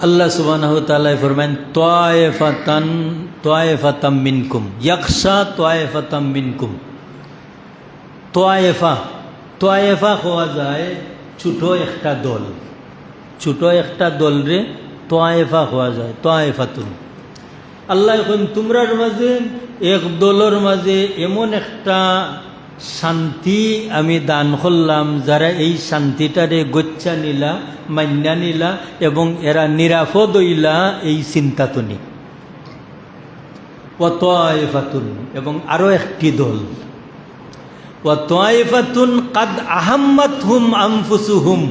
আল্লাহ সুবহানাহু ওয়া তাআলা ফরমান তায়েফাতাম মিনকুম, ইয়াখশা তায়েফাতাম মিনকুম। তোয়েফা হওয়া যায় ছোট একটা দল, ছোট একটা দল রে তোয়েফা হওয়া যায়, তোয়েফাতুন। আল্লাহ এখন তোমরার মাঝে এক দলের মাঝে এমন একটা শান্তি আমি দান করলাম, যারা এই শান্তিটারে গচ্ছা নিলা, মান্যা নিলা, এবং এরা নিরাপদ হইলা এই চিন্তাতনি। ও তোয়েফাতুন, এবং আরো একটি দল, ওয়া তায়েফাতুন কাদ আহাম্মাতহুম আনফুসুহুম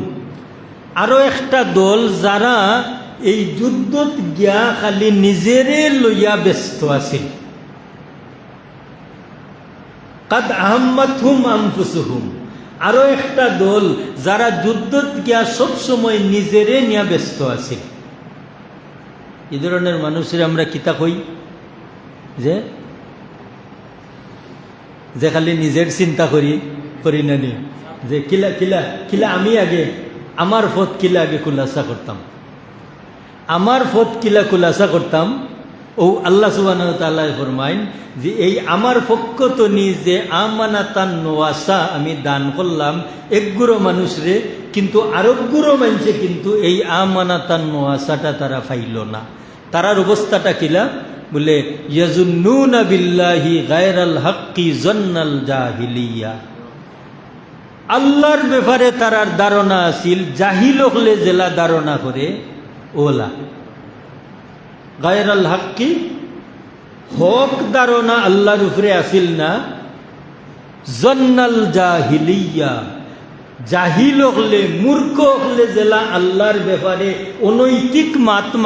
আরো একটা দল যারা এই যুদ্ধত গিয়া খালি নিজেরে লইয়া ব্যস্ত আছিল। কাদ আহাম্মাতহুম আনফুসুহুম, আরো একটা দল যারা যুদ্ধত গিয়া সব সময় নিজেরে নিয়ে ব্যস্ত আছিল। এই ধরনের মানুষের আমরা কিতা কই, যে যে খালি নিজের চিন্তা করি না নি, যে কিলা কিলা কিলা আমি আগে আমার পথ কিলা আগে খুলাসা করতাম, আমার পথ কিলা খুলাসা করতাম। ও আল্লাহ সুবহানাহু ওয়া তাআলা ফরমাইন যে এই আমার পক্ষ তো নি যে আমানাতান নওয়াসা আমি দান করলাম একগুরো মানুষরে, কিন্তু আরেকগুরো মানুষে কিন্তু এই আমানাতান নওয়াসাটা তারা পাইল না। তারার অবস্থাটা কিলা বলে, ইয়াজুন্নুনা বিল্লাহি গায়রাল হাক্কি জন্নাল জাহিলিয়া, আল্লাহর ব্যাপারে তারার ধারণা আছিল জাহিল হলে জেলা ধারণা করে ওলা, গায়রাল হাক্কি হক ধারণা আল্লাহর উপরে আসিল না, জন্নাল জাহিলিয়া জাহিল হলে মূর্খ হলে জেলা আল্লাহর ব্যাপারে অনৈতিক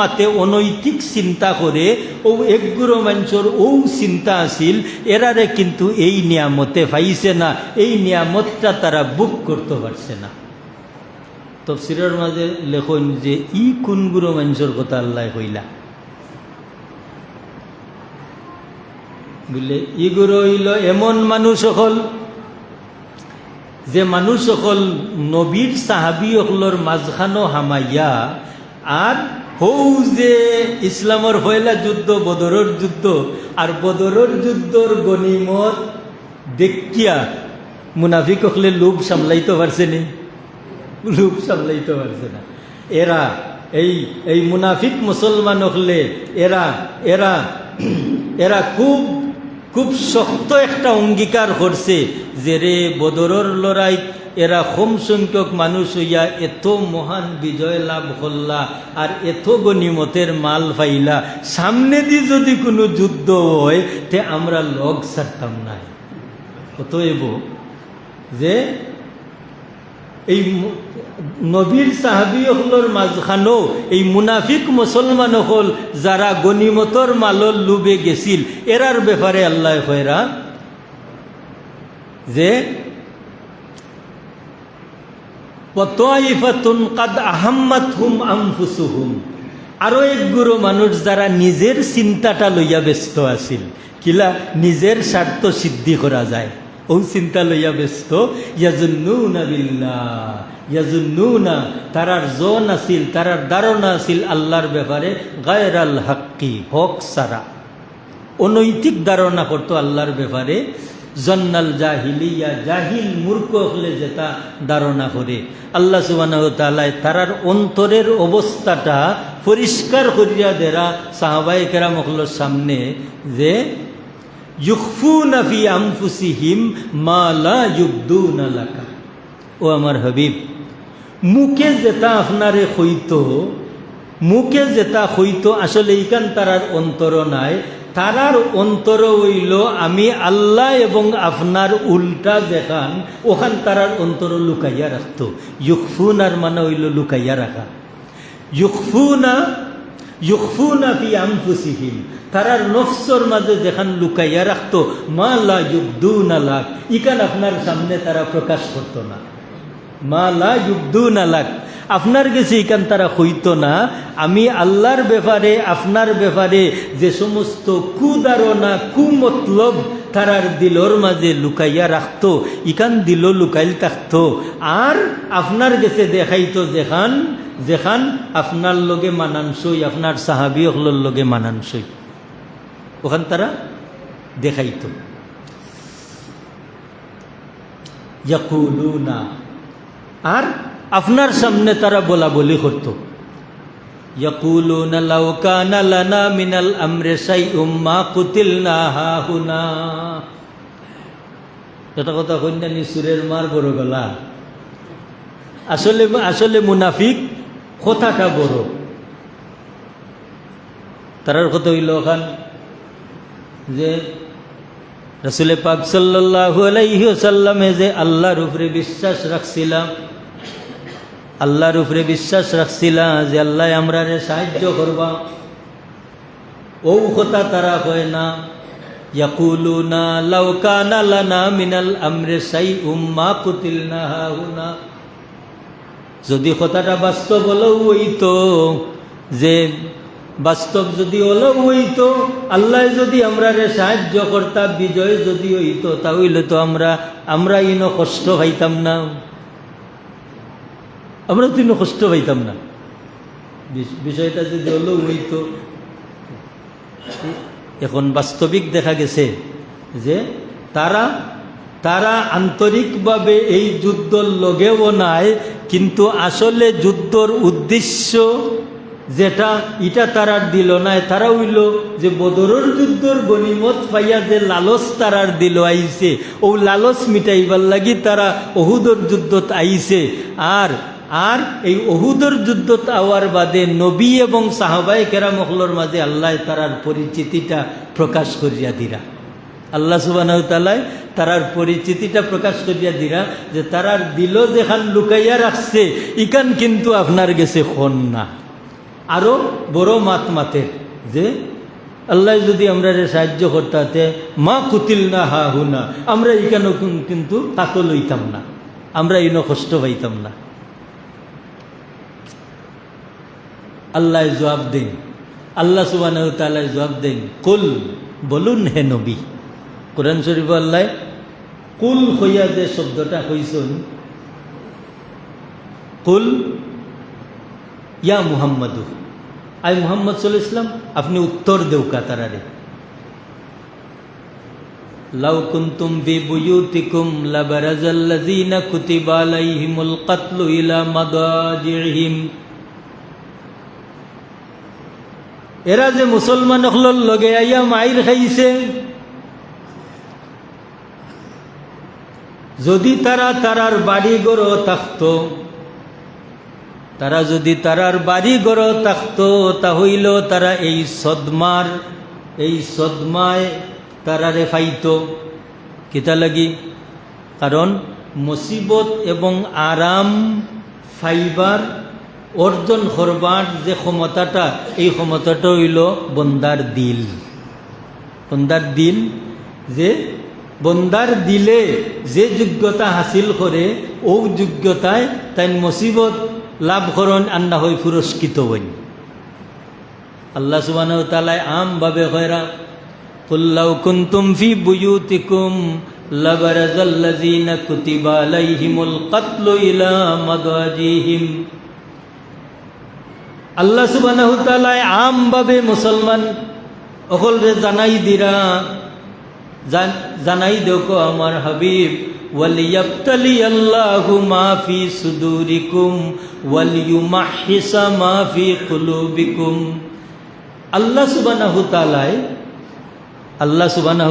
মাতে অনৈতিক চিন্তা করে ও একগুরো মানুষের ও চিন্তা আসিল, এরারে কিন্তু এই নিয়ামতে পাইছে না, এই নিয়ামতটা তারা বুক করতে পারছে না। তাফসীরের মাঝে লেখন যে ই কোনগুলো মানুষের কথা আল্লাহ কইলা, বুঝলে ইগুলো হইল এমন মানুষ হল যে মানুষ সকল নবীর সাহাবি সকলের মাঝখানো হামাইয়া আর হৌ যে ইসলামের পয়লা যুদ্ধ বদরের যুদ্ধ, আর বদরের যুদ্ধর গনিমত দেখিয়া মুনাফিক হকলে লোভ সামলাইতে পারছে নি, লোভ সামলাইতে পারছে না। এরা এই মুনাফিক মুসলমান হকলে এরা এরা এরা খুব খুব শক্ত একটা অঙ্গীকার করছে যে রে বদরের লড়াই এরা কম সংখ্যক মানুষ হইয়া এত মহান বিজয় লাভ করলা আর এত গনিমতের মাল পাইলা, সামনে দিয়ে যদি কোনো যুদ্ধ হয় তে আমরা লগ ছাড়তাম না। অতএব যে এই নবীর সাহাবি হকলের মাঝখানো এই মুনাফিক মুসলমান হল যারা গনিমতর মালর লুবে গেছিল, এরার ব্যাপারে আল্লাহ কয়রা যে ওয়াতাইফাতুন কাদ আহাম্মাতহুম আনফুসুহুম, আরো একগুরো মানুষ যারা নিজের চিন্তাটা লইয়া ব্যস্ত আছিল, কিলা নিজের স্বার্থ সিদ্ধি করা যায় ও চিন্তা লইয়া ব্যস্ত। ইয়াজুন্নুনা বিল্লাহ, ইয়াজুন্নুনা তারার জন আছিল, তারার ধারণা আছিল আল্লাহর ব্যাপারে গায়রাল হাক্কি হক সারা, অনৈতিক ধারণা করতো আল্লাহর ব্যাপারে। জন্নাল জাহিলিয়া জাহিল মূর্খ হলে যেটা ধারণা করে। আল্লাহ সুবহানাহু ওয়া তাআলা তারার অন্তরের অবস্থাটা পরিষ্কার করিয়া দেরা সাহাবায়ে কেরাম হকলের সামনে যে ইউখফুনা ফি আনফুসিহিম মা লা ইউবদুনা লাকা, ও আমার হাবিব মুখে যেটা আপনারে হইতো, মুখে যেটা হইতো আসলে এইখান তারার অন্তর নাই, তারার অন্তর হইল আমি আল্লাহ এবং আপনার উল্টা দেখান, ওখান তারার অন্তর লুকাইয়া রাখত। ইউখফুনার মানে হইল লুকাইয়া রাখা, ইউখফুনা ফি আনফুসিহিম তারার নফসর মাঝে যেখান লুকাইয়া রাখতো, মা লা ইউবদুনা লাক ইখান আপনার সামনে তারা প্রকাশ করতো না, মা লা ইউবদুনা লাক আপনার কাছে এখান তারা হইতো না। আমি আল্লাহর ব্যাপারে আপনার ব্যাপারে যে সমস্ত কুধারণা কুমতলব তারার দিলর মাঝে লুকাইয়া রাখতো, ইখান দিল লুকাইল থাকতো আর আপনার কাছে দেখাইতো যেখান যেখান আপনার লগে মানানসই, আপনার সাহাবি হকলের লগে মানানসই, ওখান তারা দেখাইতো। ইয়াকুলুনা আর আপনার সামনে তারা বলা বলি করতো, ইয়াকুলুনা লাউ কানা লানা মিনাল আমরি শাইউম মা কুতিলনা হাহুনা। এটা কথা কইনানি সুরের মার বড় গলা, আসলে আসলে মুনাফিক কথাটা বড়। তারার কথা হইল ওখান যে রাসূল পাক সাল্লাল্লাহু আলাইহি ওয়াসাল্লামে যে আল্লাহর উপরে বিশ্বাস রাখছিলাম, আল্লাহর উপরে বিশ্বাস রাখছিলা যে আল্লাহ আমরারে সাহায্য করবা, ও কথা তারা কয় না। ইয়াকুলুনা লাউ কানা লানা মিনাল আমরি শাইউম মা কুতিলনা হাহুনা। যদি কথাটা বাস্তব হলেও হইতো, যে বাস্তব যদি হলেও হইতো, আল্লাহ যদি আমরারে সাহায্য করতা, বিজয় যদি হইতো, তাহলে তো আমরা ইনো কষ্ট পাইতাম না, আমরা তো ইনো কষ্ট পাইতাম না। বিষয়টা যদি হলেও হইতো। এখন বাস্তবিক দেখা গেছে যে তারা আন্তরিকভাবে এই যুদ্ধর লগেও নাই, কিন্তু আসলে যুদ্ধর উদ্দেশ্য যেটা এটা তারার দিল নাই। তারা হইল যে বদরের যুদ্ধর গনিমত পাইয়া যে লালস তারার দিল আইছে, ও লালস মিটাইবার লাগি তারা অহুদর যুদ্ধত আইছে। আর এই অহুদর যুদ্ধত আওয়ার বাদে নবী এবং সাহাবায়ে কেরামহলর মাঝে আল্লাহ তারার পরিচিতিটা প্রকাশ করিয়া দিরা। আল্লাহ সুবহানাহু ওয়া তাআলা তারার পরিচিতিটা প্রকাশ করিয়া দিরা যে তারার দিল যেখান লুকাইয়া রাখছে, ইখান কিন্তু আপনার গেছে খন না। আরো বড় মাতের যে আল্লাহ যদি আমরা সাহায্য করতে মা কুতিল না হা হুনা, আমরা এখানে কিন্তু তাকে লইতাম না, আমরা ইনো কষ্ট পাইতাম না। আল্লাহ জবাব দেন, আল্লাহ সুবহানাহু ওয়া তাআলা জবাব দেন, কুল, বলুন হে নবী। কোরআন শরীফ আল্লাহ কুল হইয়া যে শব্দটা কইছেন, কুল ইয়া মুহাম্মাদু, আই মুহাম্মদ সাল্লাল্লাহু আলাইহি ওয়াসাল্লাম, আপনি উত্তর দেউকা তারারে। লাউ কুনতুম ফি বুয়ুতিকুম লাবারাজাল্লাযীনা কুতিবা আলাইহিমুল কাতলু ইলা মাদাজিহিম। এরা যে মুসলমান হলর লগে আইয়া মাইর খাইছে, যদি তারার বাড়ি গড় থাকতো, তারা যদি তারার বাড়ি গড় থাকতো, তাহইল তারা এই সদমায় তারারে ফাইতো। কিতা লাগি? কারণ মুসিবত এবং আরাম ফাইবার অর্জন করবার যে ক্ষমতাটা, এই ক্ষমতাটা হইল বন্দার দিল। বন্দার দিল, যে বন্দার দিলে যে যোগ্যতা হাসিল করে, ও যোগ্যতায় তাই মুসিবত লাভ করন আর না হয় পুরস্কৃত হইন। আল্লাহ সুবহানাহু ওয়া তাআলা আমভাবে কয়রা, কুল লাউ কুনতুম ফি বুয়ুতিকুম লাবারাজাল্লাযীনা কুতিবা আলাইহিমুল কাতলু ইলা মাদাজিহিম। আল্লাহ সুবহানাহু ওয়া তাআলা আমভাবে মুসলমান অকলরে জানাই দেখো আমার হাবিব, ওয়ালিয়াবতালিয়াল্লাহু মা ফি সুদুরিকুম ওয়ালিয়ুমাহহিসা মা ফি কুলুবিকুম। আল্লাহ সুবহানাহু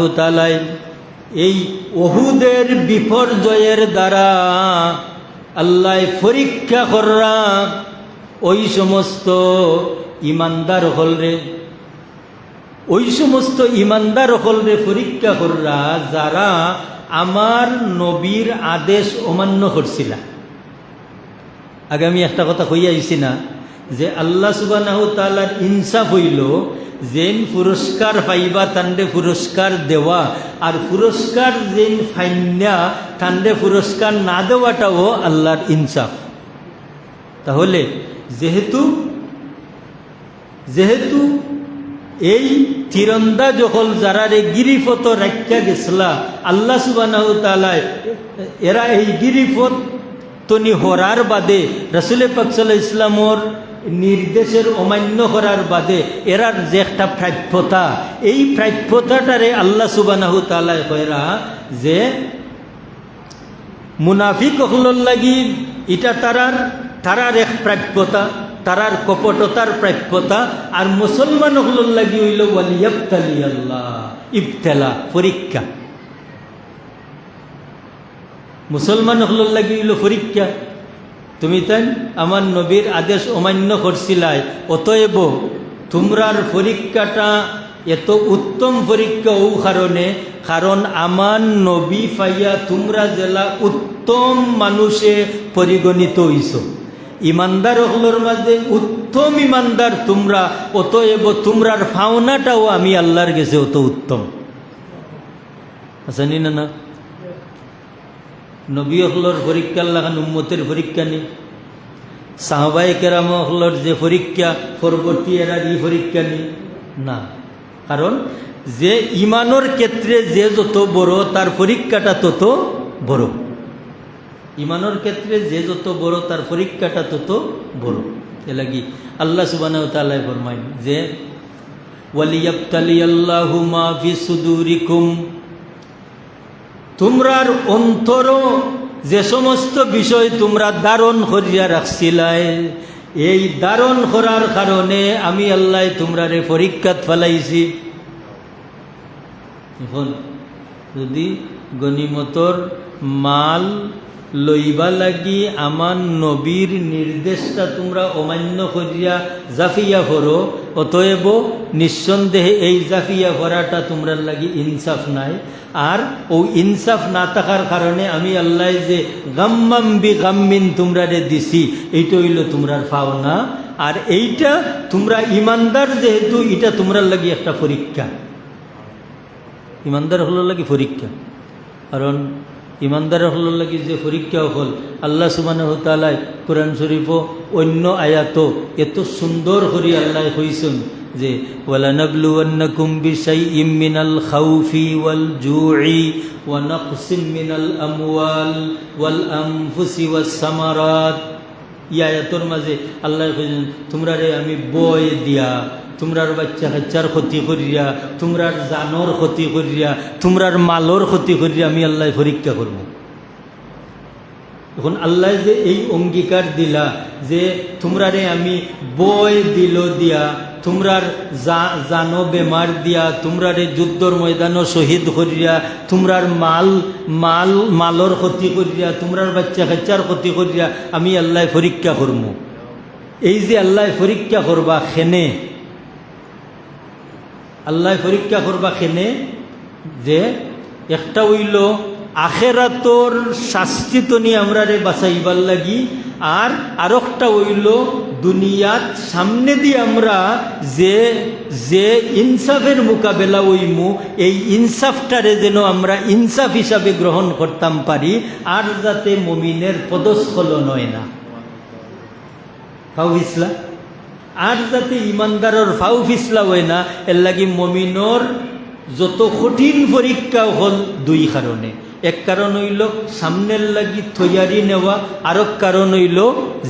ওয়া তাআলা এই উহুদের বিপর্যয়ের দ্বারা আল্লাহ পরীক্ষা কররা ওই সমস্ত ইমানদার হলরে পরীক্ষা কররা যারা আমার নবীর আদেশ অমান্য করছিল। আগে আমি একটা কথা কইয়া আইছি না, যে আল্লাহ সুবহানাহু ওয়া তাআলার ইনসাফ হইল, যেন পুরস্কার পাইবা তান্ডে পুরস্কার দেওয়া, আর পুরস্কার যেন ফাইন্যা তান্ডে পুরস্কার না দেওয়াটাও আল্লাহর ইনসাফ। তাহলে যেহেতু এই তীরন্দাজ যখন যারা গিরিফত রাখা গেছলা, আল্লাহ সুবহানাহু ওয়া তাআলা এরা এই গিরিফত তনি হরার বাদে, রাসূল পাক সাল্লাল্লাহু আলাইহি ওয়াসাল্লামর নির্দেশের অমান্য করার বাদে এরার যে একটা প্রাপ্যতা, এই প্রাপ্যতাটারে আল্লাহ সুবহানাহু ওয়া তাআলা কয়রা যে মুনাফিক হলর লাগি এটা তারার এক প্রাপ্যতা, তারার কপটতার প্রাপ্যতা, আর মুসলমান হলর লাগি হইল ওয়ালিয়াবতালিয়াল্লাহ, ইবতেলা, পরীক্ষা। মুসলমান হলর লাগি হইল পরীক্ষা। তুমি তাই আমার নবীর আদেশ অমান্য করছিলাই, অতএব তোমরার পরীক্ষাটা এত উত্তম পরীক্ষা ও কারণ আমার নবী পাইয়া তোমরা জেলা উত্তম মানুষে পরিগণিত হইছ। ইমানদার হলোর মাঝে উত্তম ইমানদার তোমরা, অতএব তোমরার ফাওনাটাও আমি আল্লাহর কাছে অত উত্তম। আসানি না না? নবী হলোর পরীক্ষা লাগান উম্মতের পরীক্ষা নেই, সাহাবায়ে কেরাম হলোর যে পরীক্ষা পরবর্তী এরার ই পরীক্ষা নেই না। কারণ যে ইমানের ক্ষেত্রে যে যত বড় তার পরীক্ষাটা তত বড়, ইমানের ক্ষেত্রে যে যত বড় তার পরীক্ষাটা তত বড়। এ লাগি আল্লাহ সুবহানাহু ওয়া তাআলা ফরমায় যে ওয়ালিয়াবতালিয়াল্লাহু মা ফি সুদুরিকুম, তোমরার অন্তর যে সমস্ত বিষয় তোমরা ধারণ করিয়া রাখছিলাই, এই ধারণ করার কারণে আমি আল্লাহ তোমরারে পরীক্ষাত ফেলাইছি। এখন যদি গনিমতর মাল লইবা লাগি আমার নবীর নির্দেশটা তোমরা অমান্য করিয়া জাফিয়া করো, অতএব নিঃসন্দেহে এই জাফিয়া করাটা তোমরা লাগি ইনসাফ নাই। আর ও ইনসাফ না থাকার কারণে আমি আল্লাহ যে গাম্মাম বি গাম্মিন তোমরা রে দিছি, এইটা হইল তোমরার পাওনা। আর এইটা তোমরা ইমানদার যেহেতু, এটা তোমরা লাগি একটা পরীক্ষা, ইমানদার হলো লাগি পরীক্ষা। কারণ ইমানদার হল লাগি যে পরীক্ষা হল, আল্লাহ সুবহানাহু ওয়া তাআলা কোরআন শরীফ অন্য আয়াত এত সুন্দর করে আল্লাহ কইছেন যে ওয়ালানাবলুওয়ান্নাকুম বিশাইইম মিনাল খাউফি ওয়াল জুই ওয়া নাকসিম মিনাল আমওয়াল ওয়াল আনফুসি ওয়াস সামারাত। এই আয়াতের মাঝে আল্লাহ কইছেন তোমরা রে আমি বয় দিয়া, তোমরার বাচ্চা কাচ্চার ক্ষতি করিয়া, তোমরার জানর ক্ষতি করিয়া, তোমরার মালর ক্ষতি করিয়া আমি আল্লাহ পরীক্ষা করব। এখন আল্লাহ যে এই অঙ্গীকার দিলা যে তোমরারে আমি বয় দিল দিয়া, তোমরার জানো বেমার দিয়া, তোমরারে যুদ্ধর ময়দানও শহীদ করিয়া, তোমরার মালর ক্ষতি করিয়া, তোমরার বাচ্চা কাচ্চার ক্ষতি করিয়া আমি আল্লাহ পরীক্ষা করব। এই যে আল্লাহ পরীক্ষা করবা খেনে, আল্লাহ পরীক্ষা করবা খেনে যে একটা হইল আখেরাতর শাস্তি তো নিয়ে আমরা রে বাঁচাইবার লাগি, আর আরেকটা হইল দুনিয়ার সামনে দিয়ে আমরা যে যে ইনসাফের মোকাবেলা হইমু, এই ইনসাফটারে যেন আমরা ইনসাফ হিসাবে গ্রহণ করতাম পারি, আর যাতে মুমিনের পদস্খলন হয় না, ফাউ ফিসলা, আর যাতে ইমানদারের ফাউ ফিসলা হয় না। এর লাগি মুমিনর যত কঠিন পরীক্ষা হল দুই কারণে। এক কারণ হইল সামনের লাগি তৈয়ারি নেওয়া, আরেক কারণ হইল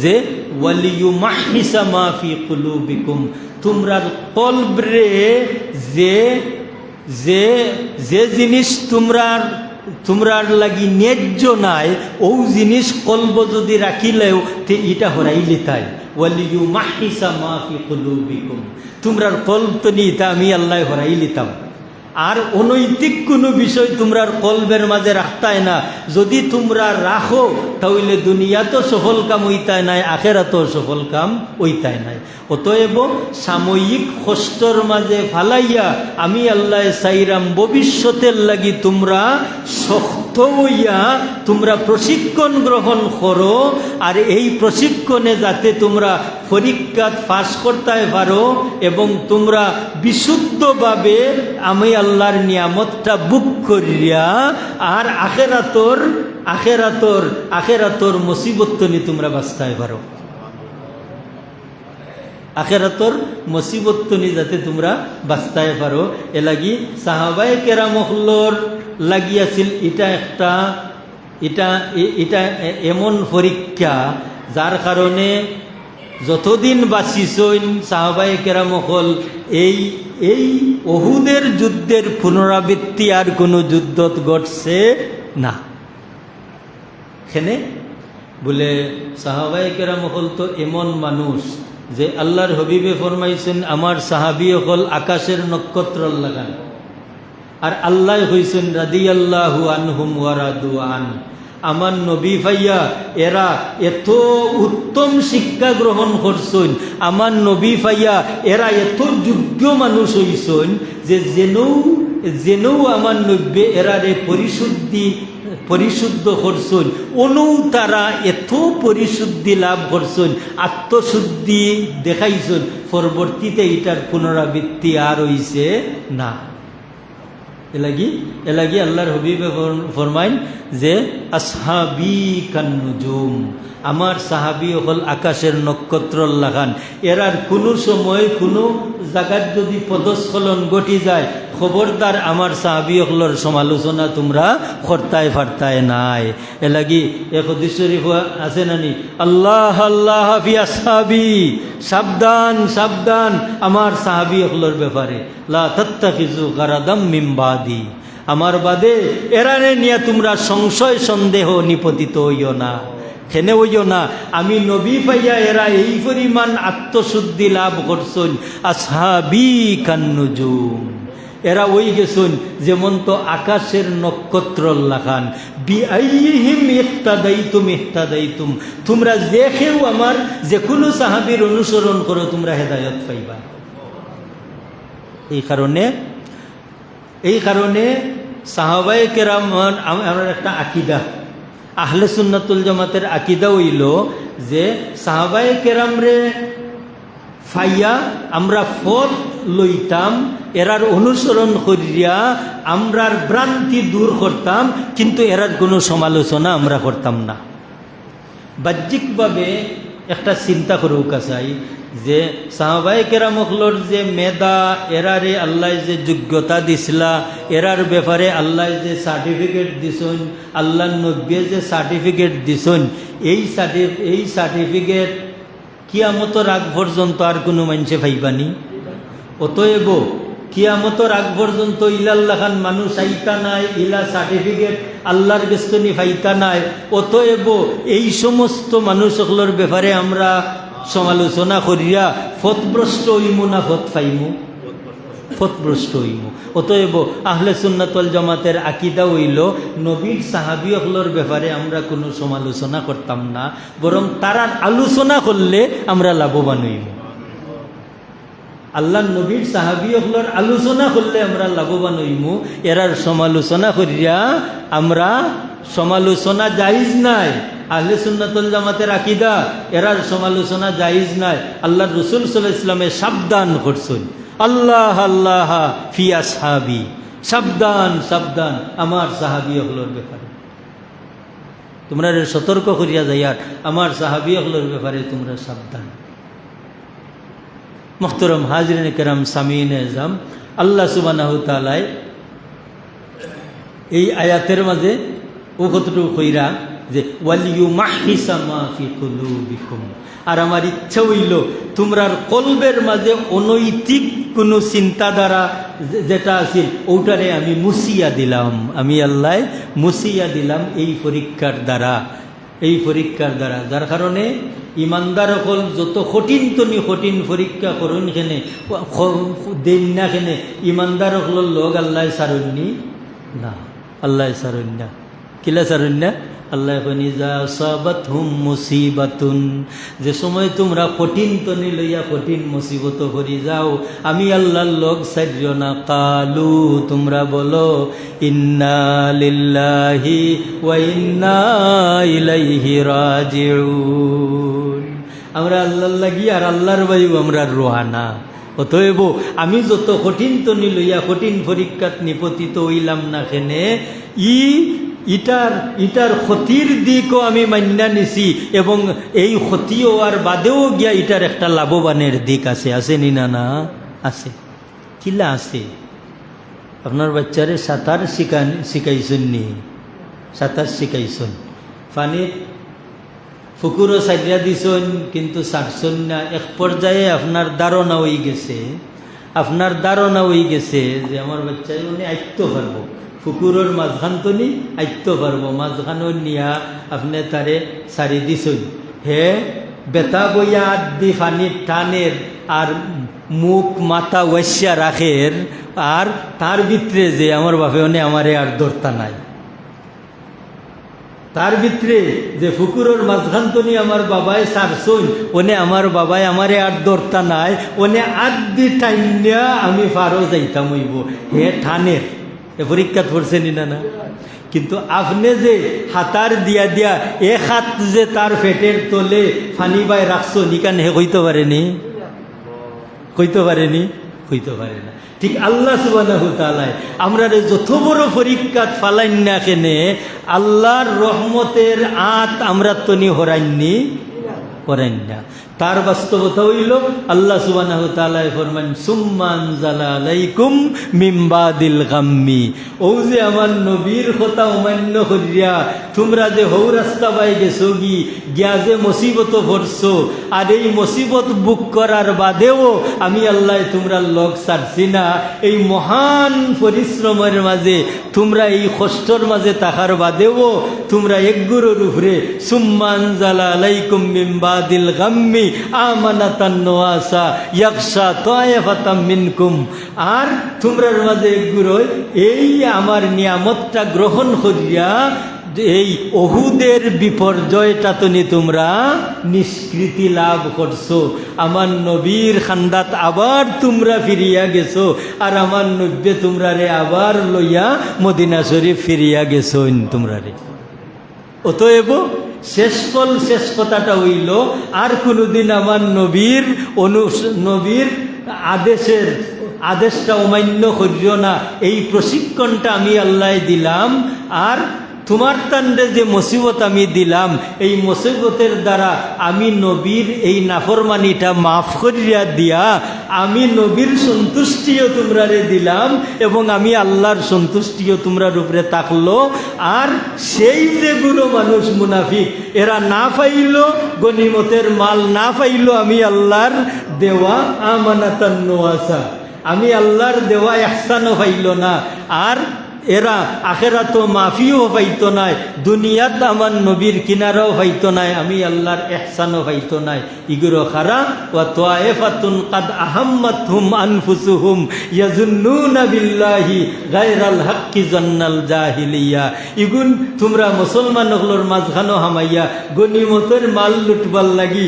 যে ওয়ালিয়ুমাহহিসা মা ফি কুলুবিকুম, তোমরার কলবরে যে যে যে জিনিস তোমরার লাগি ন্যায্য নাই, ও জিনিস কলব যদি রাখিলেও তে এটা হরাইলি তাই। ওয়ালিয়ুমাহহিসা মা ফি কুলুবিকুম, তোমরার কলব তো নিতা আমি আল্লাহ হরাই লিতাম। আর অনৈতিক কোনো বিষয় তোমরার কলবের মাঝে রাখতাই না। যদি তোমরা রাখো তাহলে দুনিয়া তো সফল কাম হইতাই নাই, আখেরাতো সফল কাম হইতাই নাই। অতএব সাময়িক কষ্টর মাঝে ফালাইয়া আমি আল্লাহ চাইরাম ভবিষ্যতের লাগি তোমরা শক্ত হইয়া তোমরা প্রশিক্ষণ গ্রহণ করো, আর এই প্রশিক্ষণে যাতে তোমরা পরীক্ষাত পাস করতে পারো এবং তোমরা বিশুদ্ধভাবে আমি আল্লাহর নিয়ামতটা বুক করিয়া আর আখেরাতর মুসিবত নিয়ে তোমরা বাঁচতে পারো, আখেরাতর মুসিবত নিয়ে যাতে তোমরা বাঁচতে পারো। এ লাগি সাহাবায়ে কেরামহলর লাগিয়াছিল এটা এমন পরীক্ষা যার কারণে যতদিন বাঁচিছেন সাহাবায়ে কেরামহল এই উহুদের যুদ্ধের পুনরাবৃত্তি আর কোনো যুদ্ধত ঘটছে না। এখানে বলে সাহাবায়ে কেরামহল তো এমন মানুষ যে আল্লাহর হবিবে ফরমাইছেন আমার সাহাবী হল আকাশের নক্ষত্র লাগান, আর আল্লাহ হইছেন রাদিয়াল্লাহু আনহুম ওয়া রাদু আন। আমার নবী ভাইয়া এরা এত উত্তম শিক্ষা গ্রহণ করছেন, আমার নবী ভাইয়া এরা এত যোগ্য মানুষ হইছেন যে যেনও আমার নব্বে এরারে পরিশুদ্ধ করছুন, অনু তারা এত পরিশুদ্ধি লাভ করছুন, আত্মশুদ্ধি দেখাইছুন, পরবর্তীতে এটার পুনরাবৃত্তি আর হইছে না। এলাগি আল্লাহর হবিবে ফরমাইন যে আসহাবি কান্নুজুম, আমার সাহাবি হল আকাশের নক্ষত্র লাগান। এরার কোনো সময় কোনো জায়গার যদি পদস্খলন ঘটি যায়, খবরদার আমার সাহাবি হলর সমালোচনা তোমরা খরতায় ফারতায় নাই। এলাগি এক হাদিস শরীফ আছে নানি, আল্লাহ আল্লাহ ফি আসহাবি, সাবধান সাবধান আমার সাহাবি হলর ব্যাপারে, লা তাত্তাখিযু গারাদাম মিন বাদি, আমার বাদে এরারে নিয়ে তোমরা সংশয় সন্দেহ নিপতিত হইও না। খেনে হইও না, আমি নবী পাইয়া এরা এই পরিমাণ আত্মশুদ্ধি লাভ করছুন। আসহাবি কান্নুজুম, এরা ওই গেছুন যেমন তো আকাশের নক্ষত্র লাখান। বিআইহিম ইক্তাদাইতুম ইহতাদাইতুম, তোমরা যে কেউ আমার যে কোনো সাহাবীর অনুসরণ করো তোমরা হেদায়েত পাইবা। এই কারণে সাহাবায়ে কেরাম, আমার একটা আকীদা, আহলে সুন্নাতুল জামাতের আকীদা হইল যে সাহাবায়ে কেরামরে ফাইয়া আমরা ফল লইতাম, এরার অনুসরণ করিয়া আমরার ভ্রান্তি দূর করতাম, কিন্তু এরার কোনো সমালোচনা আমরা করতাম না। বাহ্যিকভাবে একটা চিন্তা করুক চাই যে সাহাবায়ে কেরামকলর যে মেধা, এরারে আল্লাহ যে যোগ্যতা দিছিলা, এরার ব্যাপারে আল্লাহ যে সার্টিফিকেট দিছন, আল্লাহ নবী যে সার্টিফিকেট দিছন, এই সার্টিফিকেট কিয়ামতর আগ পর্যন্ত আর কোনো মানুষে পাইবানি। অতএব কিয়ামতর আগ পর্যন্ত ইলাল্লাহ খান মানুষ আইতা নাই, ইলা সার্টিফিকেট আল্লাহর গেস্তনি ফাইতা নাই। অতএব এই সমস্ত মানুষগুলোর ব্যাপারে আমরা সমালোচনা করিয়া ফতভ্রষ্ট হইমু না ফত পাইমু? ফতভ্রষ্ট হইমু। অতএব আহলে সুন্নাত ওয়াল জামাতের আকীদা হইল নবীর সাহাবীগুলোর ব্যাপারে আমরা কোনো সমালোচনা করতাম না, বরং তারা আলোচনা করলে আমরা লাভবান হইমু। আল্লাহ নবীর সাহাবীগুলোর আলোচনা করলে আমরা লাভবান হইমু। এরার সমালোচনা করিয়া আমরা, সমালোচনা জায়েজ নাই। আহলে সুন্নাত ওয়াল জামাতের আকীদা, এরার সমালোচনা জায়েজ নাই। আল্লাহ রাসূল সাল্লাল্লাহু আলাইহি ওয়াসাল্লাম সাবধান করছেন, আল্লাহ আল্লাহ ফি আসহাবি, সাবধান সাবধান আমার সাহাবীগুলোর ব্যাপারে, তোমরা সতর্ক করিয়া যাইয়ার আমার সাহাবীগুলোর ব্যাপারে তোমরা সাবধান। মুহতারাম হাজরিন কেরাম, সামিঈনে আযম, আল্লাহ সুবহানাহু ওয়া তাআলা এই আয়াতের মাঝে ও কতটুকু কইরা যে ওয়ালিয়ুমাহহিসা মা ফি কুলুবিকুম, আর আমার ইচ্ছা হইল তোমরার কলবের মাঝে অনৈতিক কোনো চিন্তাধারা যেটা আছে ওটারে আমি মুছিয়া দিলাম, আমি আল্লাহ মুছিয়া দিলাম এই পরীক্ষার দ্বারা, এই পরীক্ষার দ্বারা। যার কারণে ইমানদার হল যত কঠিন তনি কঠিন পরীক্ষা করুন খেনে দেন না খেনে, ইমানদার হল লোক আল্লাহ সারণ্যি না, আল্লাহ সারণ্যা কিলা সারণ্যা। আল্লাহ ইজা আসাবাতহুম মুসিবাতুন, যে সময় তোমরা কঠিন তনি লইয়া কঠিন মুসিবত করি যাও, আমি আল্লাহর লোক সারিও না, কালু তোমরা বলো ইন্না লিল্লাহি ওয়া ইন্না ইলাইহি রাজিউন, আমরা আল্লাহর লাগি আর আল্লাহর বাইও আমরা রোহানা। অতএব আমি যত কঠিন তনি লইয়া কঠিন পরীক্ষাত নিপতিত হইলাম না কেনে, ইটার ক্ষতির দিকও আমি মান্যা নিছি, এবং এই ক্ষতি হওয়ার বাদেও গিয়া ইটার একটা লাভবানের দিক আছে, আছে নি না? না আছে, কিলা আছে। আপনার বাচ্চারে সাঁতার শিখাইছেন নি? সাঁতার শিখাইছেন, পানির পুকুরও সাইডা দিছেন, কিন্তু ছাড়ছেন না। এক পর্যায়ে আপনার ধারণা হয়ে গেছে, আপনার ধারণা হয়ে গেছে যে আমার বাচ্চাই উনি আইতে পারবো, পুকুরের মাঝখান তো নি আইতে পারবো, মাঝখানও নিয়া আপনি তারে সারি দিছেন। হে বেতা বইয়া দি পানির টানের আর মুখ মাথা ওয়াইসা রাখের, আর তার ভিতরে যে আমার বাপে উনি আমারে আর দরতা নাই, তার ভিতরে যে ফুকুরের মাঝখান্তনি আমার বাবায় সারছইন ওনে আমার বাবায় আমারে আর দরতা নাই, ওনে আদি টাইনিয়া আমি ফারো যাইতাম হইব হে ঠানের। এ পরীক্ষা পড়ছেনি না না? কিন্তু আপনি যে হাতার দিয়া দিয়া এক হাত যে তার পেটের তলে ফানি বাই রাখছো নিকান হে কইতে পারেনি, কইতে পারেনি, কইতে পারে না। ঠিক আল্লাহ সুবহানাহু ওয়া তাআলা আমরা যত বড় পরীক্ষাত ফালাইন না কেনে আল্লাহর রহমতের আত আমরা তনি হরাইননি, করেন না। তার বাস্তবতা হইল আল্লাহ সুবহানাহু ওয়া তাআলা ফরমান সুম্মা আনজালা আলাইকুম মিন বাদিল গাম্মি। ও যে আমার নবীর কথা অমান্য করিয়া তোমরা যে হৌ রাস্তা পাই গেছো গিয়া যে মুসিবত পড়ছো, আর এই মুসিবত বুক করার বাদেও আমি আল্লাহ তোমরা লগ ছাড়ছি না। এই মহান পরিশ্রমের মাঝে তোমরা এই কষ্টর মাঝে থাকার বাদেও তোমরা একগুরোর উপরে সুম্মা আনজালা আলাইকুম মিন বাদিল গাম্মি আমানাতান নুআসা ইয়াখশা তায়েফাতাম মিনকুম। আর তোমরার মাঝে একগুরোয় এই আমার নিয়ামতটা গ্রহণ করিয়া এই ওহুদের বিপর্যয়টা তনি তোমরা নিষ্কৃতি লাভ করছো। আমার নবীর খান্দাত আবার তোমরা ফিরিয়া গেছো, আর আমার নব্বে তোমরা রে আবার লইয়া মদিনা শরীফ ফিরিয়া গেছো তোমরা রে। অতএব শেষ ফল শেষ কথাটা হইল আর কোনোদিন আমার নবীর নবীর আদেশটা অমান্য করিও না। এই প্রশিক্ষণটা আমি আল্লাহ দিলাম, আর তোমার তান্ডে যে মুসিবত আমি দিলাম এই মুসিবতের দ্বারা আমি নবীর এই নাফরমানিটা মাফ করিয়া দিয়া আমি নবীর সন্তুষ্টিও তোমরা রে দিলাম, এবং আমি আল্লাহর সন্তুষ্টিও তোমরার উপরে থাকলো। আর সেই যেগুলো মানুষ মুনাফিক এরা না পাইল গনিমতের মাল, না পাইল আমি আল্লাহর দেওয়া আমানাতান নুআসা, আমি আল্লাহর দেওয়া ইহসানও পাইল না, আর এরা আখেরাতো মাফিও পাইতো নাই, দুনিয়াত আমার নবীর কিনারাও পাইতো নাই, আমি আল্লাহর ইহসানও পাইতো নাই। ইগুলো খারা ওয়া তায়েফাতুন কাদ আহাম্মাতহুম আনফুসুহুম ইয়াজুন্নুনা বিল্লাহি গায়রাল হাক্কি জান্নাল জাহিলিয়া। ইগুন তোমরা মুসলমান হলর মাঝখানো হামাইয়া গনিমতের মাল লুটবার লাগি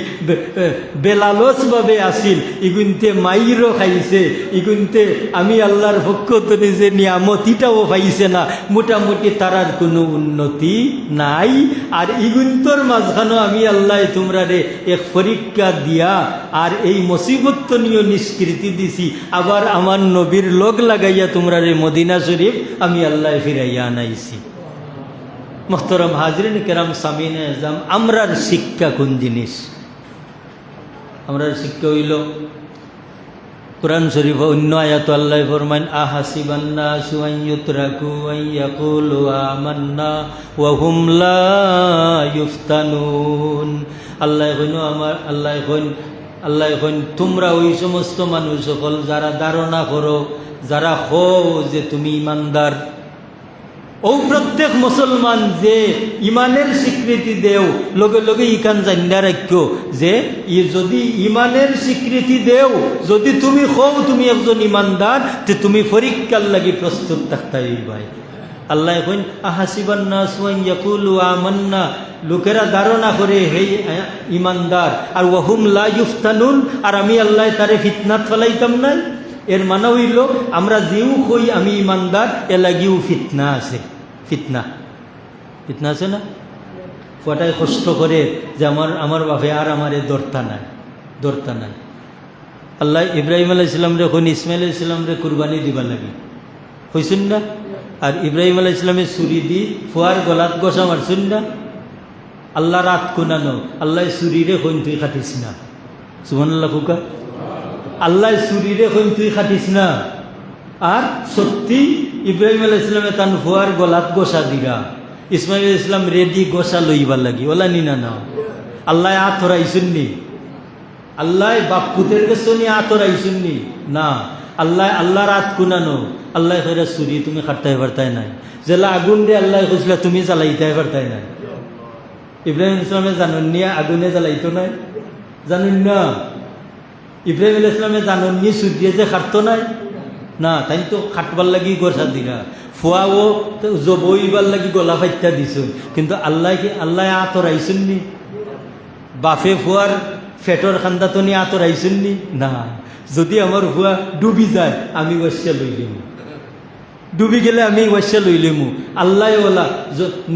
বেলালসভাবে আসিল, ইগুনতে মাইরও খাইছে, ইগুনতে আমি আল্লাহর পক্ষ থেকে যে নিয়ামতিটাও পাই না, মোটামুটি তারার কোনো উন্নতি নাই। আর ইগুন্তর মাঝখানো আমি আল্লাহ তোমরা রে এক পরীক্ষা দিয়া আর এই মুসিবত নিয়ে নিষ্কৃতি দিছি, আবার আমার নবীর লগ লাগাইয়া তোমরা রে মদিনা শরীফ আমি আল্লাহ ফিরাইয়া আনাইছি। মুহতারাম হাজরিন কেরাম সামিনে আজম, আমরার শিক্ষা কোন জিনিস? আমরার শিক্ষা হইল কুরআন শরীফ অন্য আয়াত আল্লাহ ফরমান আহাসিবান নাসু আন ইউতরাকু আন ইয়াকুলু আমান্না ওয়া হুম লা ইফতানুন। আল্লাহ কইনো আমার আল্লাহ কইন তোমরা ওই সমস্ত মানুষ সকল যারা ধারণা করো, যারা হও যে তুমি ইমানদার, ও প্রত্যেক মুসলমান যে ইমানের স্বীকৃতি দেও লগে লগে ইকান জানিয়া রাখো যে যদি ইমানের স্বীকৃতি দেও, যদি তুমি হও তুমি একজন ইমানদার, যে তুমি পরীক্ষার লাগি প্রস্তুত থাকতে ভাই। আল্লাহ কইন আহাসিবান নাসু আন ইয়াকুলু আমান্না, লোকেরা ধারণা করে হে ইমানদার, আর ওয়াহুম লা ইফতানুন, আর আমি আল্লাহ তারে ফিতনাত ফেলাইতাম না। এর মানে হইল আমরা যেও কই আমি ইমানদার এ লাগিও ফিতনা আছে, ফিতনা আছে না? কটাই কষ্ট করে যে আমার বাপে আর আমারে দরতা নাই। আল্লাহ ইব্রাহিম আলাইহিস সালাম রে কোন ইসমাইল আলাইহিস সালাম রে কুরবানি দিবা লাগে হইছেন না? আর ইব্রাহিম আলাইহিস সালামের ছুরি দি ফুয়ার গলাত গোসা মারছেন না? আল্লাহ রাত কোনানো, আল্লাহ ছুরি রে কোন তুই খাটিস না। সুবহানাল্লাহ কুকা, আল্লাহ ছুরি রে কোন তুই খাটিস না। আর সত্যি ইব্রাহিম আলাইহিস সালামে তান ফুয়ার গলাত গোসা দিরা, ইসমাইল আলাইহিস সালাম রেডি গোসা লইবার লাগি, ওলা নি না? আল্লাহ আতরাইছেন নি? আল্লাহ বাপ পুতের কাছে নি আতরাইছেন নি? না, আল্লাহ রাত কুনানো, আল্লাহ কইরা ছুরি তুমি খাটতে পারতাই নাই, জেলা আগুন দিয়ে আল্লাহ কইছিলা তুমি জ্বালাইতে পারতাই নাই। ইব্রাহিম ইসলামে জানুন নিয়ে আগুনে জ্বালাইতো নাই? জানুন না? ইব্রাহিম ইসলামে জানুন নি ছুরিয়ে যে খাটতো নাই? না, তাই তো খাটবার লাগি গোসা দিরা। ফুয়াও জবইবার লাগি গলা ফাইটা দিছুন, কিন্তু আল্লাহ আতরাইছেন নি? বাফে ফুয়ার ফেটর খান্দা তো নিয়ে আতরাইছেন নি? না। যদি আমার ফুয়া ডুবি যায় আমি ওয়াসা লইলিম, ডুবি গেলে আমি ওয়াসা লইলিমু। আল্লাহ ওলা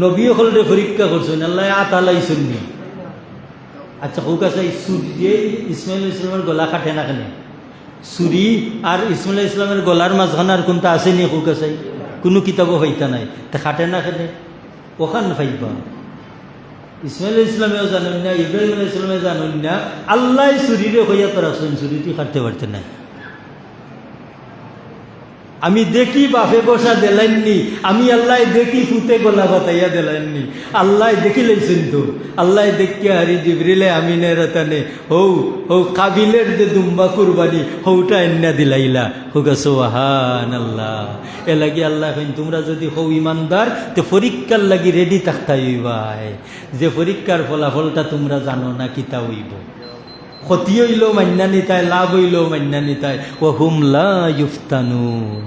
নবী হলরে পরীক্ষা করছেন, আল্লাহ আতালাইছেন নি? আচ্ছা হোক আছে, সূর্যে ইসমাইল ইসলামের গলা কাটে না কেন? সুরি আর ইসমাইল ইসলামের গলার মাঝখানে আর কোনটা আসেনি? হোক আছে কোনো কিতাবও হইতা নাই, তা খাটে না কেন? ওখান ফাইবা ইসমাইল ইসলামেও জানেন না, ইব্রাহিম ইসলামে জানেন না, আল্লাহ সুরিরে হইয়া তো রাখছেন, সুরিটি কাটতে পারতে নাই। আমি দেখি বাপে বসা দিলেননি, আমি আল্লাহ দেখি ফুতে গলা বাতাইয়া দিলেননি, আল্লাহ দেখি লাইছেন তো। আল্লাহ দেখিয়া হারি জিবরিলে আমিনের তানে হৌ কাবিলের যে দুম্বা কুরবানি হৌটা এন্না দিলাইলা। হুগা সুবহান আল্লাহ। এ লাগি আল্লাহ কইন তোমরা যদি হৌ ইমানদার তো পরীক্ষার লাগি রেডি থাকতাই হইবাই, যে পরীক্ষার ফলাফলটা তোমরা জানো না কিতা হইব। ক্ষতি হইলেও মান্যা নিতায়, লাভ হইলেও মান্যা নিতায়। ও হুম লা ইফতানুন,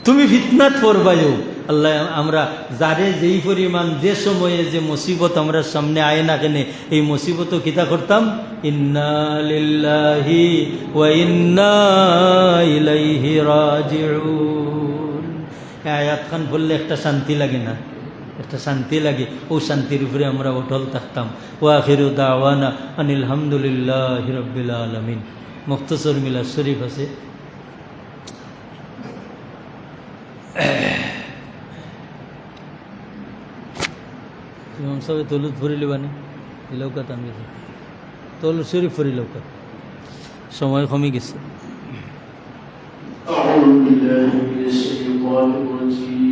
তুমি ফিতনাত পড়বাইও। আল্লাহ আমরা যারে যেই পরিমাণ যে সময়ে যে মুসিবত আমরা সামনে আয় না কেনে, এই মুসিবতও কিতা করতাম, ইন্না লিল্লাহি ওয়া ইন্না ইলাইহি রাজিউন। এই আয়াত খান বললে একটা শান্তি লাগে না? একটা শান্তি লাগে। ও শান্তির উপরে আমরা অটল থাকতাম। ওয়া আখিরু দাওয়ানা আনিল হামদুলিল্লাহি রাব্বিল আলামিন। মুখতসর মিলাদ শরীফ আছে। ইমাম সাহেব তলুদ ফুরিলি বানে লৌকাত আমি তলুদ শরীফ ফুরি লৌকাত, সময় কমে গেছে। أعوذ بالله من الشيطان الرجيم